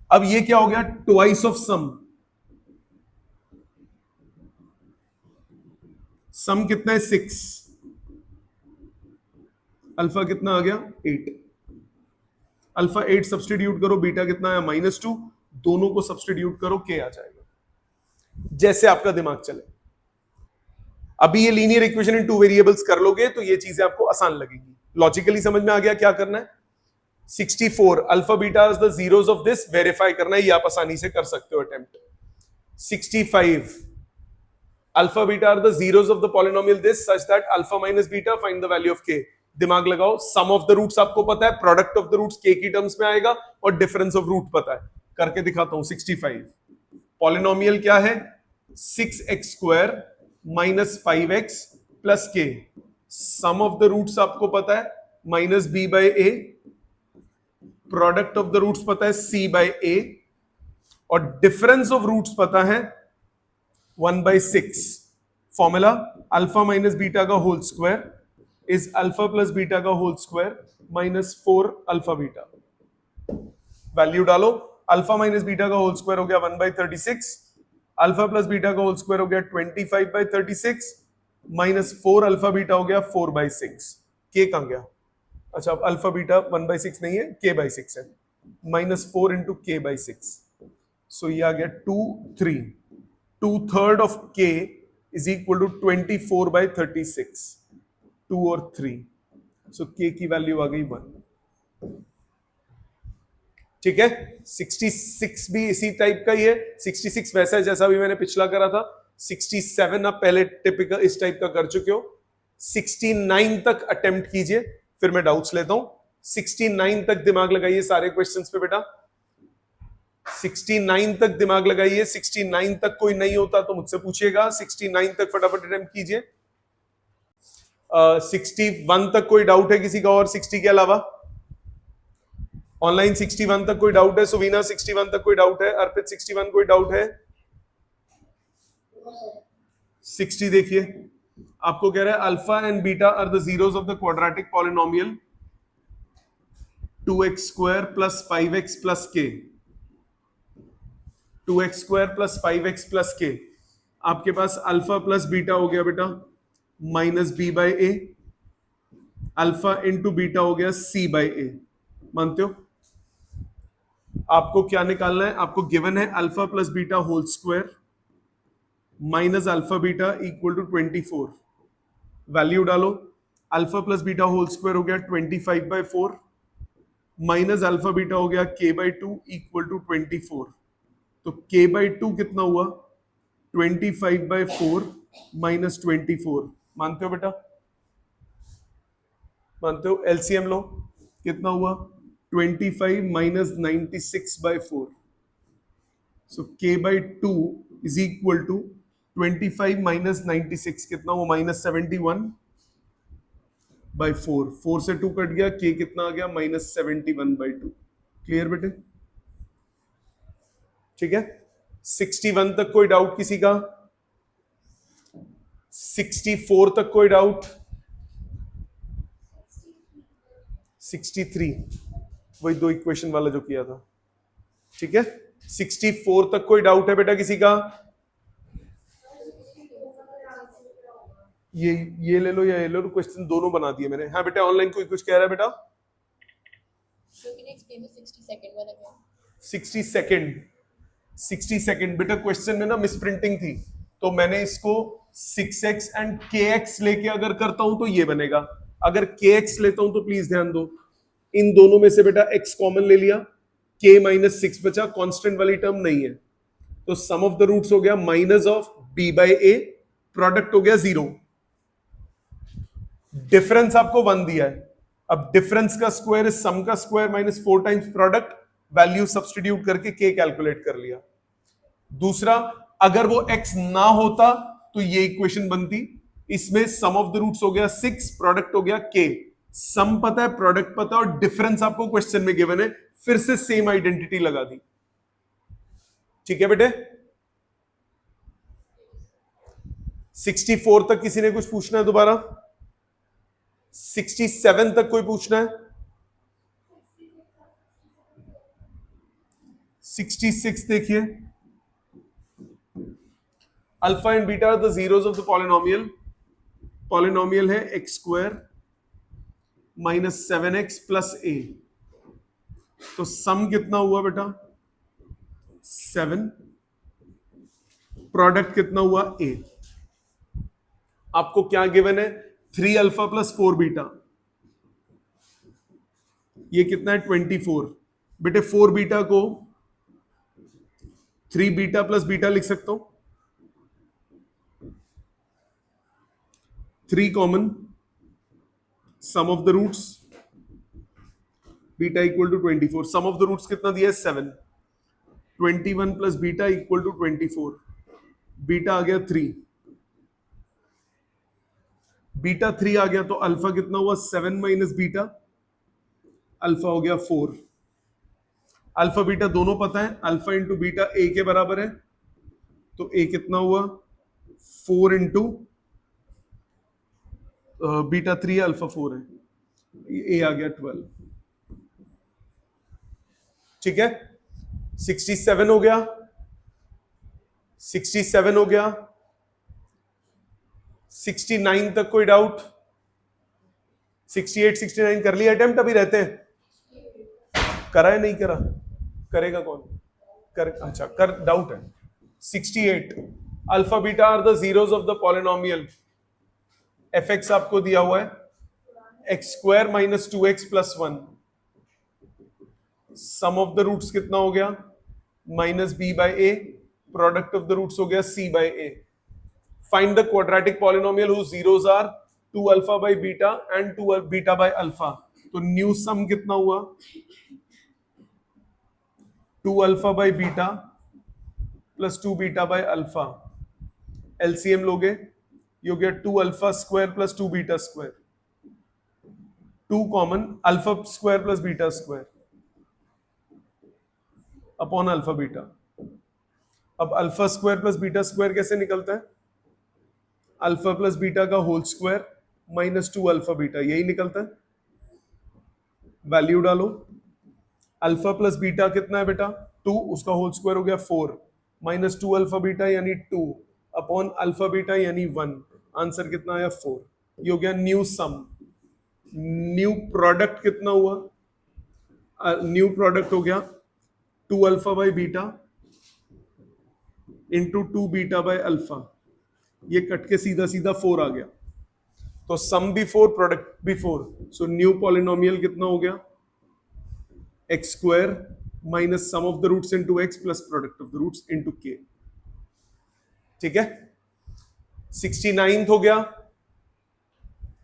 अब ये क्या हो गया, ट्वाइस ऑफ सम कितना है 6, अल्फा कितना आ गया 8, अल्फा 8 सब्सटीट्यूट करो, बीटा कितना आया -2, दोनों को सब्सटीट्यूट करो, k आ जाएगा। जैसे आपका दिमाग चले। अभी ये लीनियर इक्वेशन इन टू वेरिएबल्स कर लोगे तो ये चीजें आपको आसान लगेगी। लॉजिकली समझ में आ गया क्या करना है। 64 alpha beta is the zeros of this, verify करना है, ये आप आसानी से कर सकते हो attempt. 65 alpha beta are the zeros of the polynomial this such that alpha minus beta find the value of k। दिमाग लगाओ, सम ऑफ द रूट्स आपको पता है, product of the roots k की टर्म्स में आएगा और डिफरेंस ऑफ रूट पता है। करके दिखाता हूं। 65 पॉलिनोमियल क्या है, 6x square minus 5x plus k। Sum of the roots आपको पता है minus b by a, product of the roots पता है c बाय a, और डिफरेंस ऑफ रूट्स पता है 1/6। फॉर्मूला अल्फा माइनस बीटा का whole square is alpha plus beta का whole square -4 alpha beta. Value डालो, अल्फा माइनस बीटा का होल स्क्वायर हो गया 1/36, अल्फा प्लस बीटा का होल स्क्वायर हो गया 25/36, -4 अल्फा बीटा हो गया 4/6। के कहां गया, अच्छा अल्फा बीटा 1/6 नहीं है, k/6 है, -4 इंटू k/6। सो ये आ गया 2 3, 2/3 of k is equal to 24/36, 2 और 3। सो k की वैल्यू आ गई 1। ठीक है, 66 भी इसी टाइप का ही है। 66 वैसा है जैसा भी मैंने पिछला करा था। 67 आप पहले टिपिकल इस टाइप का कर चुके हो। 69 तक अटेम्प्ट कीजिए, फिर मैं डाउट्स लेता हूं। 69 तक दिमाग लगाइए सारे क्वेश्चंस पे बेटा, 69 तक दिमाग लगाइए। 69 तक कोई नहीं होता तो मुझसे पूछिएगा, 69 तक फटाफट अटेम्प्ट कीजिए। 61 तक कोई डाउट है किसी का और 60 के अलावा? ऑनलाइन 61 तक कोई डाउट है? सुवीना 61 तक कोई डाउट है? अर्पित 61 कोई डाउट है? 60 देखिए, आपको कह रहा है alpha and beta are the zeros of the quadratic polynomial 2x square plus 5x plus k। 2x square plus 5x plus k। आपके पास अल्फा प्लस बीटा हो गया बेटा -b/a, अल्फा इंटू बीटा हो गया c/a। मानते हो? आपको क्या निकालना है? आपको गिवन है alpha plus beta whole square minus alpha beta equal to 24। Value डालो, alpha plus beta whole square हो गया 25/4 माइनस अल्फा बीटा हो गया k/2 इक्वल टू 24। तो k/2 कितना हुआ? 25/4 माइनस 24। मानते हो बेटा? मानते हो? एलसीएम लो, कितना हुआ? 25 minus 96/4। So k/2 is equal to 25 minus 96, कितना हुआ? -71/4। 4 से 2 कट गया, k कितना आ गया? -71/2। क्लियर बेटे? ठीक है, 61 तक कोई डाउट किसी का? 64 तक कोई डाउट? 63 वही 2 इक्वेशन वाला जो किया था। ठीक है, 64 तक कोई डाउट है बेटा किसी का? ये ले लो या ये ले लो, क्वेश्चन दोनों बना दिए मैंने। हाँ बेटा, ऑनलाइन कोई कुछ कह रहा है बेटा? 60 सेकंड वाला क्या? 60 सेकंड 62 बेटा क्वेश्चन में ना मिसप्रिंटिंग थी, तो मैंने इसको 6x एंड kx लेके अगर करता हूं तो ये बनेगा। अगर kx लेता हूं तो प्लीज ध्यान दो, इन दोनों में से बेटा x कॉमन ले लिया, k माइनस 6 बचा, कांस्टेंट वाली टर्म नहीं है, तो सम ऑफ द रूट्स हो गया minus of b by a, product हो गया 0। डिफरेंस आपको 1 दिया है, अब डिफरेंस का स्क्वायर इज सम का square minus 4 times product, value substitute करके k कैलकुलेट कर लिया। दूसरा, अगर वो x ना होता तो ये इक्वेशन बनती, इसमें सम ऑफ द रूट्स हो गया 6, प्रोडक्ट हो गया k, सम पता है, प्रोडक्ट पता है, और डिफरेंस आपको क्वेश्चन में गिवन है, फिर से सेम आइडेंटिटी लगा दी। ठीक है बेटे, 64 तक किसी ने कुछ पूछना है दोबारा? 67 तक कोई पूछना है? 66 देखिए, alpha and beta are the zeros of the polynomial, polynomial है x square minus 7x plus a, तो सम कितना हुआ बेटा 7, प्रोडक्ट कितना हुआ a। आपको क्या गिवन है, 3 अल्फा प्लस 4 बीटा, ये कितना है 24। बेटे 4 बीटा को 3 बीटा प्लस बीटा लिख सकता हूं, 3 common, sum of the roots beta equal to 24, sum of the roots कितना दिया है 7, 21 plus beta equal to 24, beta आ गया 3, बीटा 3 आ गया, तो अल्फा कितना हुआ 7 माइनस बीटा, अल्फा हो गया 4। अल्फा बीटा दोनों पता है, अल्फा इंटू बीटा ए के बराबर है, तो ए कितना हुआ 4 इंटू बीटा 3 अल्फा 4 है, ए आ गया 12। ठीक है, 67 हो गया, 67 हो गया, 69 तक कोई डाउट? 68 69 कर लिया अटेम्प्ट, अभी रहते हैं? करा है नहीं करा? करेगा कौन कर? अच्छा कर, डाउट है। 68, alpha beta are the zeros of the polynomial, f x आपको दिया हुआ है x square minus 2x plus 1, sum of the roots कितना हो गया minus b by a, product of the roots हो गया c by a. Find the quadratic polynomial whose zeros are 2 alpha by beta and 2 beta by alpha, तो न्यू सम कितना हुआ 2 alpha by beta plus 2 beta by alpha, LCM लोगे, ये हो गया 2 alpha square plus 2 beta square, 2 common, alpha square plus beta square upon alpha beta. अब alpha square plus beta square कैसे निकलता है, अल्फा प्लस बीटा का whole square minus 2 alpha beta, यही निकलता है। वैल्यू डालो, अल्फा प्लस बीटा कितना है बेटा 2, उसका होल स्क्वायर हो गया 4, माइनस 2 अल्फा बीटा यानी 2 अपॉन अल्फा बीटा यानी 1, आंसर कितना आया 4। ये हो गया न्यू सम। न्यू प्रोडक्ट कितना हुआ, न्यू प्रोडक्ट हो गया 2 alpha by beta into 2 beta by alpha, ये कट के सीधा सीधा 4 आ गया, तो सम भी 4 प्रोडक्ट भी 4, सो न्यू पॉलिनोमियल कितना हो गया x square minus sum of the roots into x plus product of the roots into k. ठीक है, 69 हो गया।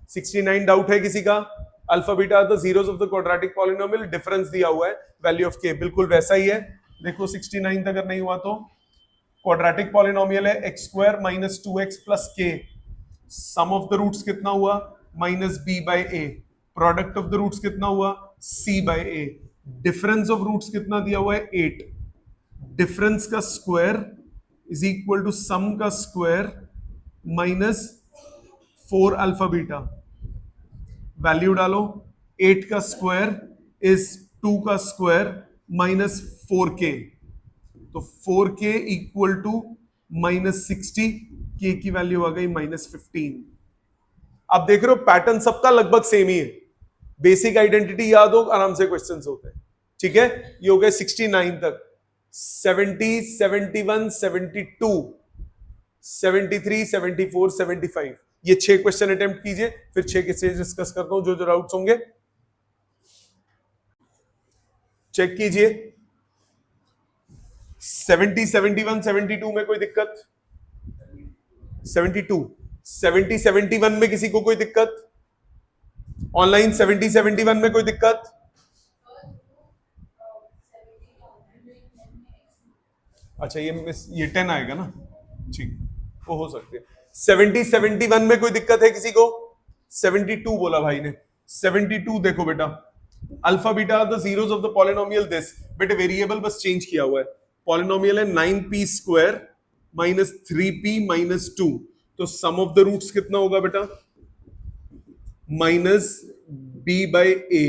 69 डाउट है किसी का? Alpha beta the zeros of the quadratic polynomial, difference दिया हुआ है वैल्यू ऑफ के, बिल्कुल वैसा ही है। देखो 69 तक अगर नहीं हुआ तो क्वाड्रेटिक पॉलिनोमियल है x square minus 2x plus k, sum of the roots कितना हुआ minus b by a, product of the roots कितना हुआ c by a, difference of roots कितना दिया हुआ है 8, डिफरेंस का square is equal to sum का square minus 4 alpha beta, value डालो, 8 का स्क्वायर इज 2 का स्क्वायर माइनस 4k, तो 4k equal to minus 60, k की वैल्यू आ गई माइनस 15। आप देख रहे हो पैटर्न सबका लगभग सेम ही है, बेसिक आइडेंटिटी याद हो आराम से क्वेश्चंस होते हैं। ठीक है, ये हो गए 69 तक। 70, 71, 72, 73, 74, 75, ये 6 क्वेश्चन अटेम्प्ट कीजिए, फिर 6 के 6 डिस्कस करता हूं। जो जो डाउट्स होंगे चेक कीजिए। 70, 71, 72 में कोई दिक्कत? 72, 70, 71 में किसी को कोई दिक्कत? ऑनलाइन 70, 71 में कोई दिक्कत? अच्छा, ये 10 आएगा ना, ठीक, वो हो सकते हैं। 70, 71 में कोई दिक्कत है किसी को? 72 बोला भाई ने। 72 देखो बेटा, alpha beta are the zeros of the polynomial this, बेटे वेरिएबल बस चेंज किया हुआ है। पॉलिनोमियल है 9p square minus 3p minus 2, तो सम ऑफ द रूट्स कितना होगा बेटा? माइनस b बाई a,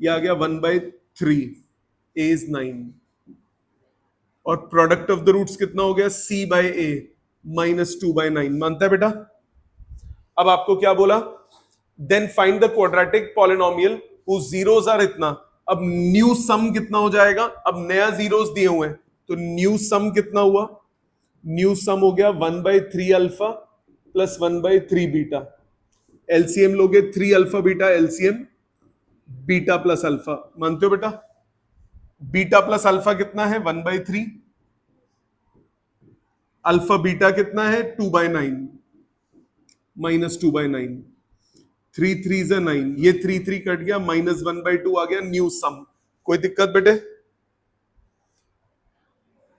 ये आ गया 1/3, a इज 9, और प्रोडक्ट ऑफ द रूट्स कितना हो गया? c by a minus 2/9। मानता है बेटा? अब आपको क्या बोला? Then find the quadratic polynomial whose zeros are इतना। अब न्यू सम कितना हो जाएगा? अब नया जीरोस दिए हुए हैं, तो न्यू सम कितना हुआ? न्यू सम हो गया 1/3 अल्फा प्लस 1/3 बीटा। एलसीएम लोगे 3 alpha beta, LCM beta plus alpha. मानते हो बेटा? बीटा प्लस अल्फा कितना है? 1/3। अल्फा बीटा कितना है? 2/9 माइनस 2/9। 3 3 से 9, ये 3 3 कट गया, माइनस 1/2 आ गया न्यू सम। कोई दिक्कत बेटे?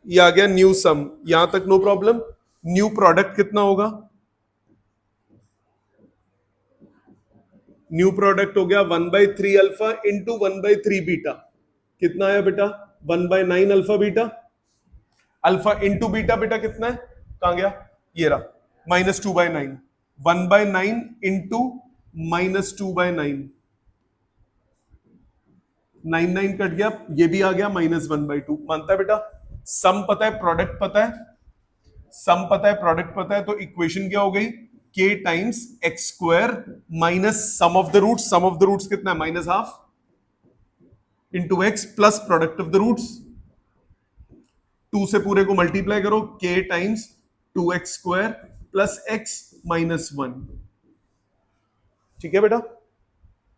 ये आ गया न्यू सम, यहां तक नो प्रॉब्लम। न्यू प्रोडक्ट कितना होगा? न्यू प्रोडक्ट हो गया 1/3 अल्फा इंटू 1/3 बीटा। कितना आया बेटा? 1/9 alpha beta. Alpha into beta बेटा कितना है? कहां गया? ये रहा, माइनस 2/9। 1/9 इंटू माइनस 2/9, 9 9 कट गया, ये भी आ गया माइनस 1/2। मानता है बेटा? सम पता है, प्रोडक्ट पता है, सम पता है, प्रोडक्ट पता है, तो इक्वेशन क्या हो गई? k times x square minus sum of the roots. Sum of the roots कितना है? Minus half into x plus product of the roots. 2 से पूरे को मल्टीप्लाई करो, k times 2x square plus x minus 1। ठीक है बेटा?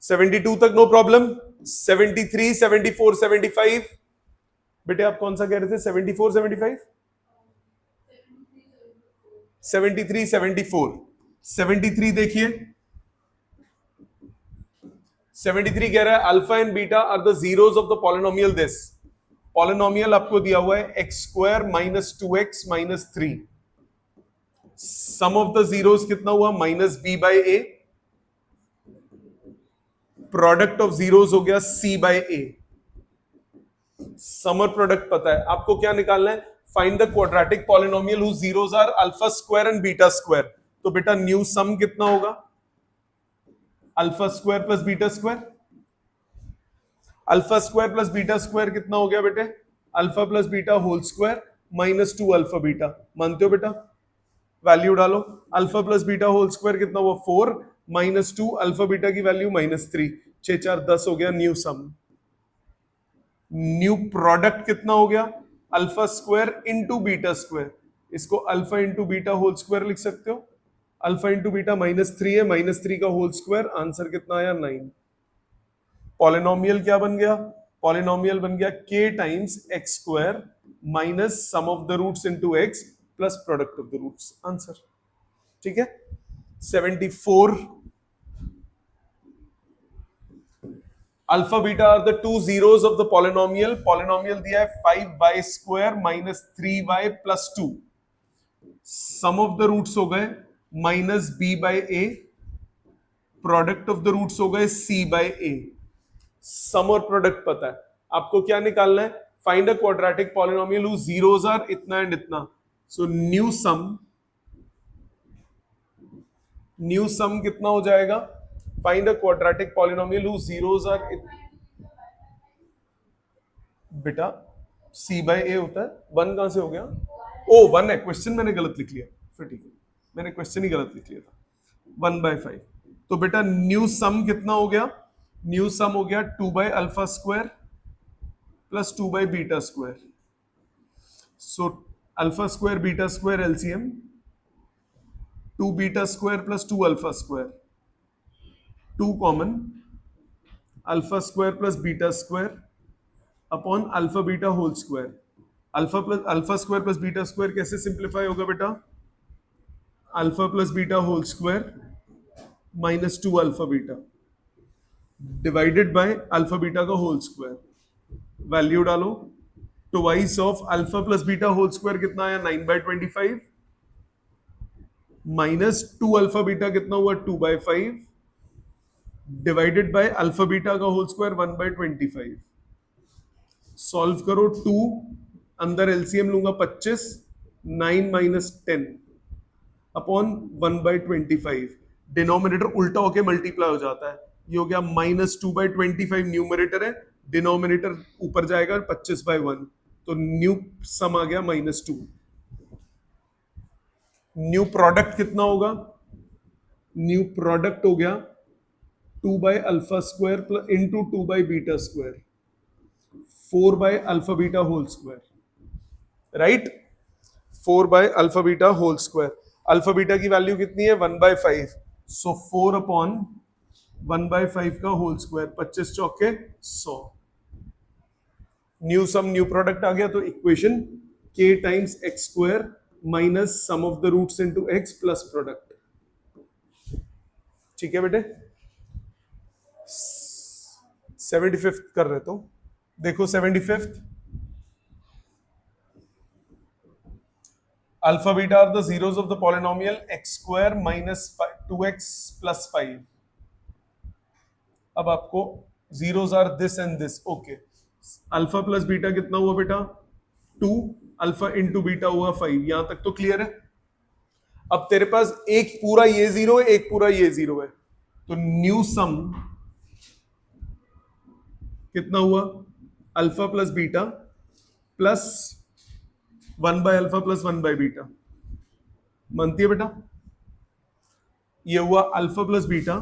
72 तक नो प्रॉब्लम। 73, 74, 75 बेटे आप कौन सा कह रहे थे? 74, 75, 73, 74। 73 देखिए, 73 कह रहा है alpha and beta are the zeros of the polynomial this. Polynomial आपको दिया हुआ है x square minus 2x minus 3। Sum of the zeros कितना हुआ? Minus b by a. Product of zeros हो गया c बाई ए। समर प्रोडक्ट पता है आपको, क्या निकालना है? Find the quadratic polynomial whose zeros are alpha square and beta square. तो बेटा न्यू सम कितना होगा? Alpha square plus beta square. Alpha square plus beta square कितना हो गया बेटे? Alpha plus beta whole square minus 2 alpha beta. मानते हो बेटा? वैल्यू डालो, alpha plus beta whole square कितना हुआ? 4 माइनस 2, अल्फा बीटा की वैल्यू माइनस 3, 6 4 10 हो गया न्यू सम। न्यू प्रोडक्ट कितना हो गया? Alpha square into beta square. इसको alpha into beta whole square लिख सकते हो। अल्फा इंटू बीटा माइनस 3 है, माइनस 3 का होल स्क्वायर, आंसर कितना आया? 9। पॉलिनोमियल क्या बन गया? पॉलिनोमियल बन गया k times x square minus sum of the roots into x plus product of the roots. Answer ठीक है। 74 alpha beta are the two zeros of the polynomial. Polynomial दिया है 5y square minus 3y plus 2। Sum of the roots हो गए minus b by a, product of the roots हो गए c बाई ए। सम और प्रोडक्ट पता है आपको, क्या निकालना है? Find a quadratic polynomial whose zeros are इतना एंड इतना। सो न्यू सम कितना हो जाएगा? Find a quadratic polynomial whose zeros are बेटा c बाई ए होता है। 1 कहां से हो गया? ओ 1 है, क्वेश्चन मैंने गलत लिख लिया, फिर ठीक है, मैंने क्वेश्चन ही गलत लिख लिया था। 1/5। तो बेटा न्यू सम कितना हो गया? न्यू सम हो गया 2 by alpha square plus 2 by beta square. So alpha square beta square LCM 2 beta square plus 2 alpha square, 2 common, alpha square plus beta square upon alpha beta whole square. Alpha square plus beta square कैसे सिंप्लीफाई होगा बेटा? Alpha plus beta whole square minus 2 alpha beta divided by alpha beta का होल स्क्वायर। वैल्यू डालो, twice of alpha plus beta whole square कितना आया? 9/25 माइनस 2 अल्फा बीटा कितना हुआ? 2/5 डिवाइडेड बाय अल्फा बीटा का होल स्क्वायर 1/25। सॉल्व करो, 2 अंदर एलसीएम लूंगा 25, 9 माइनस 10 अपॉन 1/25। डिनोमिनेटर उल्टा होके मल्टीप्लाई हो जाता है, ये हो गया -2/25 न्यूमरेटर है, डिनोमिनेटर ऊपर जाएगा 25/1, तो न्यू सम आ गया -2। न्यू प्रोडक्ट कितना होगा? न्यू प्रोडक्ट हो गया 2 by alpha square into 2 by beta square, 4 by alpha beta whole square, right? 4 by alpha beta whole square. Alpha beta की वैल्यू कितनी है? 1/5, सो 4 अपॉन 1/5 का होल स्क्वायर, 25 चौके 100। न्यू सम न्यू प्रोडक्ट आ गया, तो equation k times x square minus sum of the roots into x plus product. ठीक है बेटे? 75th कर रहे तो देखो 75th, alpha beta are the zeros of the polynomial x square minus 2x plus 5। अब आपको zeros are this and this, okay. Alpha plus beta कितना हुआ बेटा? 2, अल्फा इंटू बीटा हुआ 5। यहां तक तो क्लियर है? अब तेरे पास एक पूरा ये जीरो है, एक पूरा ये जीरो है, तो न्यू सम कितना हुआ? Alpha plus beta plus 1 by alpha plus 1 by beta. मानती है बेटा? ये हुआ अल्फा प्लस बीटा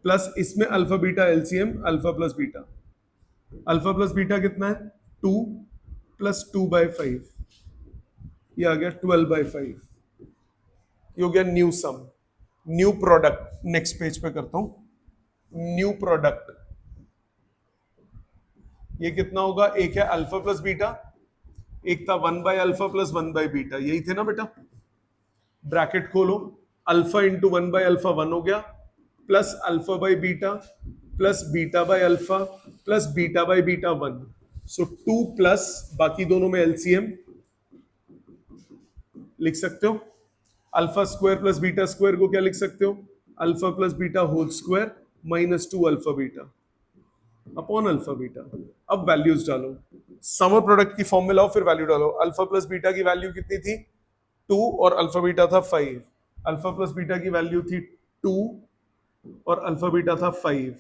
प्लस इसमें alpha beta LCM alpha plus beta. Alpha plus beta कितना है? 2 प्लस 2/5, ये आ गया 12/5। ये हो गया new sum, new product. Next page पे करता हूं, न्यू प्रोडक्ट। ये कितना होगा? एक है अल्फा प्लस बीटा, एक था 1 by alpha plus 1 by beta, यही थे ना बेटा? ब्रैकेट खोलो, अल्फा इंटू 1 बाय अल्फा 1 हो गया, plus alpha by beta plus beta by alpha plus beta by beta 1, so 2 plus बाकी दोनों में एलसीएम लिख सकते हो। Alpha square plus beta square को क्या लिख सकते हो? Alpha plus beta whole square minus 2 alpha beta upon alpha beta. अब वैल्यूज डालो, समर प्रोडक्ट की फॉर्म में लाओ, फिर वैल्यू डालो। अल्फा प्लस बीटा की वैल्यू कितनी थी? 2 और अल्फा बीटा था 5। अल्फा प्लस बीटा की वैल्यू थी 2 और अल्फा बीटा था 5।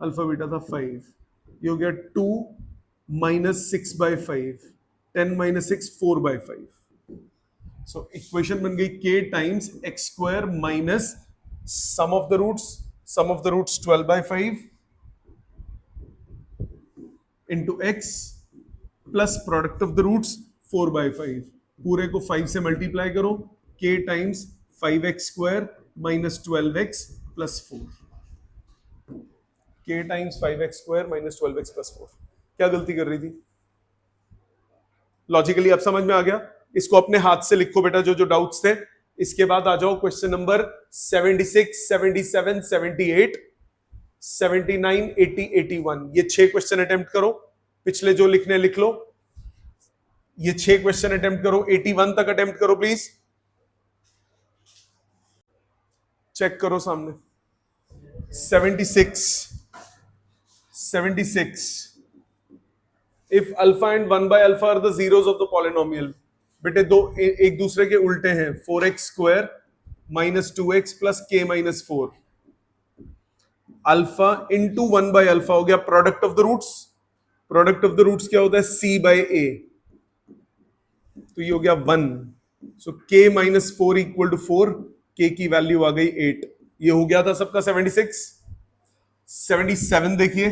अल्फा बीटा था 5, ये हो गया 2 माइनस 6/5, 10 माइनस 6 4/5। सो इक्वेशन बन गई k times x square minus sum of the roots 12/5 into x plus product of the roots 4/5। पूरे को 5 से मल्टीप्लाई करो, k times 5x square minus 12x plus 4। k times 5x square minus 12x plus 4। क्या गलती कर रही थी? लॉजिकली अब समझ में आ गया? इसको अपने हाथ से लिखो बेटा, जो जो डाउट्स थे। इसके बाद आ जाओ क्वेश्चन नंबर 76, 77, 78, 79, 80, 81। ये 6 क्वेश्चन अटेम्प्ट करो, पिछले जो लिखने लिख लो। ये 6 क्वेश्चन अटेम्प्ट करो, 81 तक अटेम्प्ट करो प्लीज। चेक करो सामने। 76 if alpha and 1 by alpha are the zeros of the polynomial. बेटे दो एक दूसरे के उल्टे हैं, 4x square minus 2x plus k minus 4। Alpha into 1 by alpha हो गया product of the roots. Product of the roots क्या होता है? c बाय a, तो ये हो गया 1। So k minus 4 equal to 4, k की वैल्यू आ गई 8। ये हो गया था सबका 76। 77 देखिए,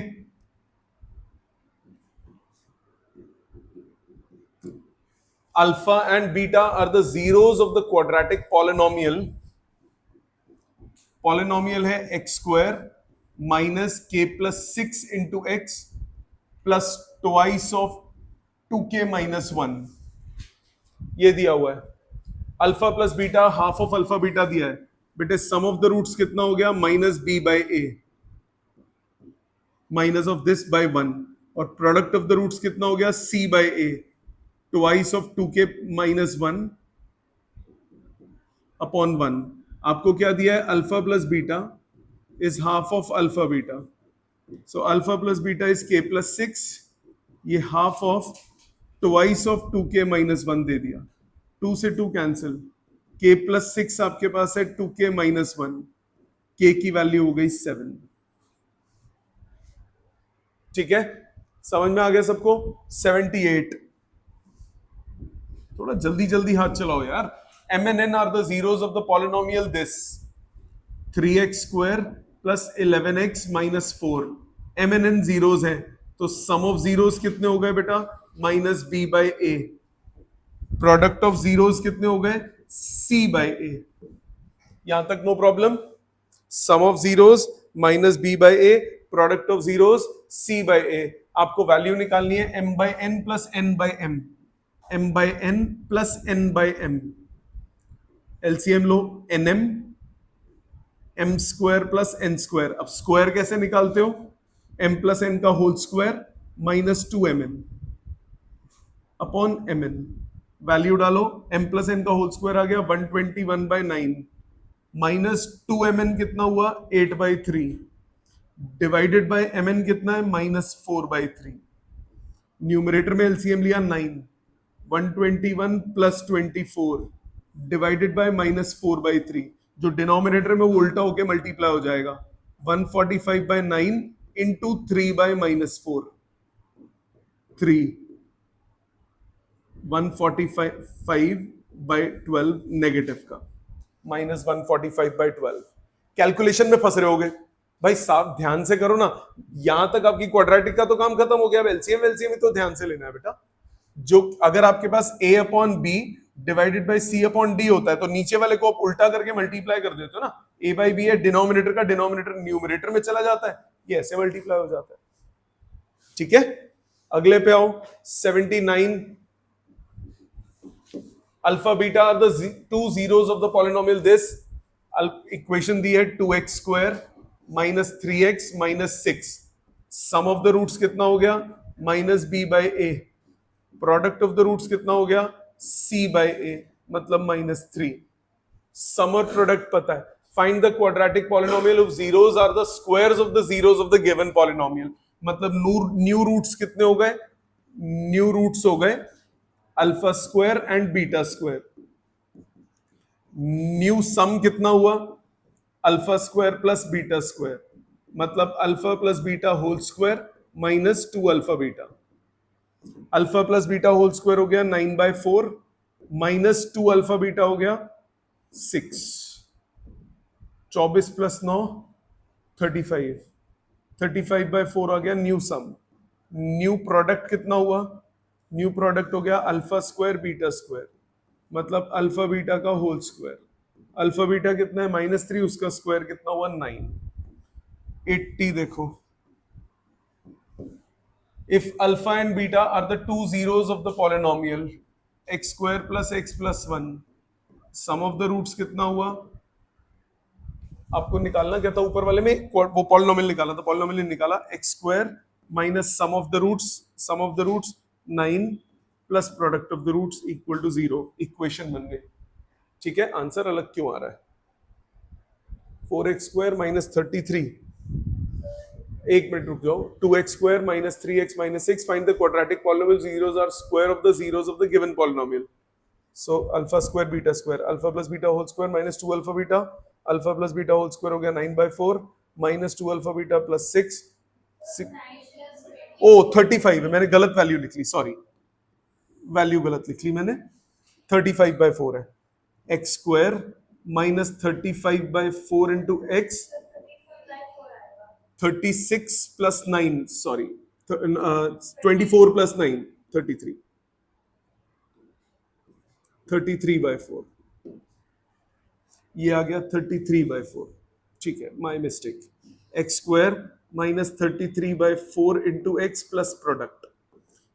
alpha and beta are the zeros of the quadratic polynomial. Polynomial है x square minus k plus 6 into x plus twice of 2k minus 1. ये दिया हुआ है. Alpha plus beta half of alpha beta दिया है बेटे. सम ऑफ द रूट्स कितना हो गया? Minus b by a minus of this by 1. और प्रोडक्ट ऑफ द रूट्स कितना हो गया? C by a twice of 2k minus 1 upon 1. आपको क्या दिया है? Alpha plus beta is half of alpha beta. So alpha plus beta is k plus 6. ये half of twice of 2k minus 1 दे दिया. 2 से 2 कैंसिल. k प्लस 6 आपके पास है 2k माइनस 1. k की वैल्यू हो गई 7. ठीक है, समझ में आ गया सबको? 78. थोड़ा जल्दी जल्दी हाथ चलाओ यार. m and n are the zeros of the polynomial this 3x square plus 11x minus 4. m and n zeros है तो sum of zeros कितने हो गए बेटा? Minus b by a. Product of zeros कितने हो गए? c by a. यहां तक no problem. Sum of zeros minus b by a, product of zeros c by a. आपको वैल्यू निकालनी है m by n plus n by m. m by n plus n by m. LCM लो. nm m square plus n square. अब स्क्वायर कैसे निकालते हो? m प्लस n का whole square minus 2mn upon mn. Value डालो. m प्लस n का होल स्क्वायर आ गया 121 बाई 9 माइनस 2mn कितना हुआ? 8 बाई 3 डिवाइडेड बाय mn कितना है? Minus 4 by 3. न्यूमरेटर में एलसीएम लिया 9. 121 plus 24 divided by minus 4 by 3. जो डिनोमिनेटर में वो उल्टा होके मल्टीप्लाई हो जाएगा. 145 by 9 into 3 by minus 4. 3 145 by 12 negative का माइनस 145 बाय 12. कैलकुलेशन में फंस रहे होगे भाई साहब, ध्यान से करो ना. यहां तक आपकी क्वाड्रेटिक का तो काम खत्म हो गया. एलसीएम एलसीएम तो ध्यान से लेना है बेटा. जो अगर आपके पास a upon B divided by C upon D होता है तो नीचे वाले को आप उल्टा करके मल्टीप्लाई कर देते हो ना. a बाई बी है, डिनोमिनेटर का डिनोमिनेटर न्यूमरेटर में चला जाता है. ये ऐसे मल्टीप्लाई हो जाता है. ठीक है, अगले पे आओ. 79. Alpha beta are the two zeros of the polynomial this. Equation दी है 2x square minus 3x minus 6. Sum of the roots कितना हो गया? Minus b by a. Product of the roots कितना हो गया? c बाई ए मतलब माइनस 3. समर प्रोडक्ट पता है. Find the quadratic polynomial of zeros are the squares of the zeros of the given polynomial. मतलब न्यू रूट्स कितने हो गए? न्यू रूट्स हो गए alpha square and beta square. New sum कितना हुआ? Alpha square plus beta square. मतलब alpha plus beta whole square minus 2 alpha beta. Alpha plus beta whole square हो गया 9 बाय 4 माइनस 2 अल्फा बीटा हो गया 6. 24 प्लस 9 35. 35 बाय 4 आ गया न्यू सम. न्यू प्रोडक्ट कितना हुआ? न्यू प्रोडक्ट हो गया अल्फा स्क्वायर बीटा स्क्वायर. मतलब अल्फा बीटा का होल स्क्वायर. अल्फा बीटा कितना है? माइनस 3. उसका स्क्वायर कितना हुआ? 9. 80. देखो, if alpha and beta are the two zeros of the polynomial x square plus x plus 1, sum of the roots कितना हुआ? आपको निकालना क्या था? ऊपर वाले में वो पॉलिनोमियल निकाला था. पॉलिनोमियल निकाला x square minus sum of the roots 9 plus product of the roots equal to 0. Equation बन गई. ठीक है, आंसर अलग क्यों आ रहा है? 4x square minus 33. एक मिनट रुक जाओ. 2x square minus 3x minus 6. Find the quadratic polynomial zeros are square of the zeros of the given polynomial. So alpha square beta square. Alpha plus beta whole square minus 2 alpha beta. Alpha plus beta whole square हो गया 9 by 4 minus 2 alpha beta plus 6. ओ 35 है, मैंने गलत वैल्यू लिख ली. सॉरी, वैल्यू गलत लिख ली मैंने. 35 बाय 4 है. X square minus 35 by 4 into x 36 plus 9. Sorry, 24 plus 9 33. 33/4, ये आ गया 33/4, ठीक है, my mistake. X square minus 33/4 into x plus product,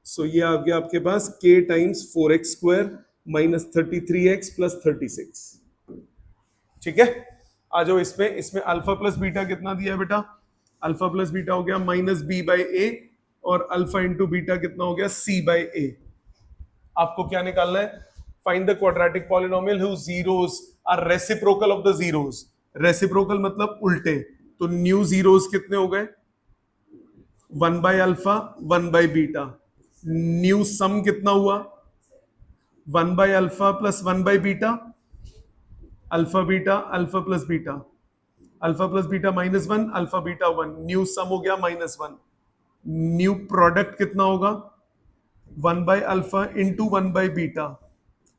so ये आ गया आपके पास k times 4x square minus 33x plus 36, ठीक है। आ जाओ इसमें, इसमें अल्फा प्लस बीटा कितना दिया है बेटा? अल्फा प्लस बीटा हो गया माइनस b/a और अल्फा इंटू बीटा कितना हो गया c/a। आपको क्या निकालना है? Find the quadratic polynomial whose zeros are reciprocal of the zeros. Reciprocal मतलब उल्टे, तो न्यू जीरोस कितने हो गए? 1 by alpha 1 by beta. New sum कितना हुआ? 1 by alpha plus 1 by beta, alpha beta alpha plus beta, alpha plus beta -1, alpha beta 1, new sum हो गया -1। न्यू प्रोडक्ट कितना होगा? 1 by alpha into 1 by beta,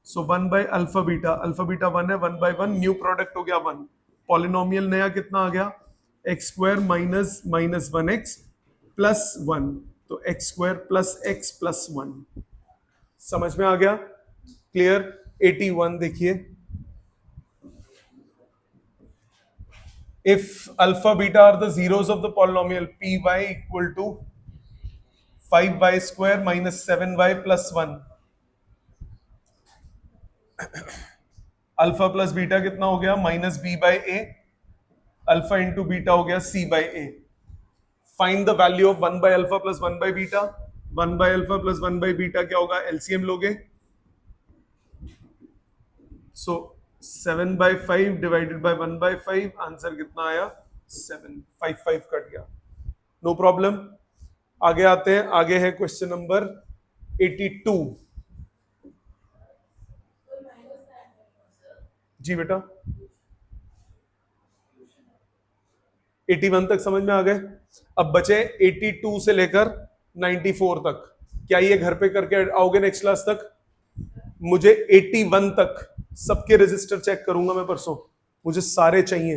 so 1 by alpha beta 1 है, 1 बाय 1, न्यू प्रोडक्ट हो गया 1। पॉलिनोमियल नया कितना आ गया? X square minus -1x plus 1, तो x square plus x plus 1। समझ में आ गया? क्लियर? 81 देखिए, if alpha beta are the zeros of the polynomial py equal to 5y square minus 7y plus 1, alpha plus beta कितना हो गया? Minus b/a, alpha into beta हो गया c/a। Find the value of 1 by alpha plus 1 by beta. 1 by alpha plus 1 by beta क्या होगा? एलसीएम लोगे, so 7 by 5 divided by 1 by 5, answer कितना आया? 7, 5 कट गया, नो प्रॉब्लम। आगे आते हैं, आगे है क्वेश्चन नंबर 82। जी बेटा, 81 तक समझ में आ गए। अब बचे 82 से लेकर 94 तक। क्या ये घर पे करके आओगे नेक्स्ट क्लास तक? मुझे 81 तक सबके रजिस्टर चेक करूंगा मैं परसों, मुझे सारे चाहिए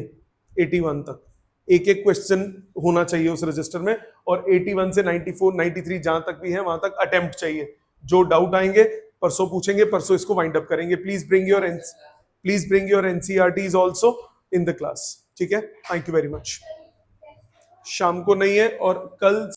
81 तक, एक एक क्वेश्चन होना चाहिए उस रजिस्टर में, और 81 से 94 93 जहां तक भी है वहां तक अटेम्प्ट चाहिए। जो डाउट आएंगे परसों पूछेंगे, परसों इसको वाइंड अप करेंगे। Please bring your NCERTs also in the class, ठीक है। Thank you very much. शाम को नहीं है और कल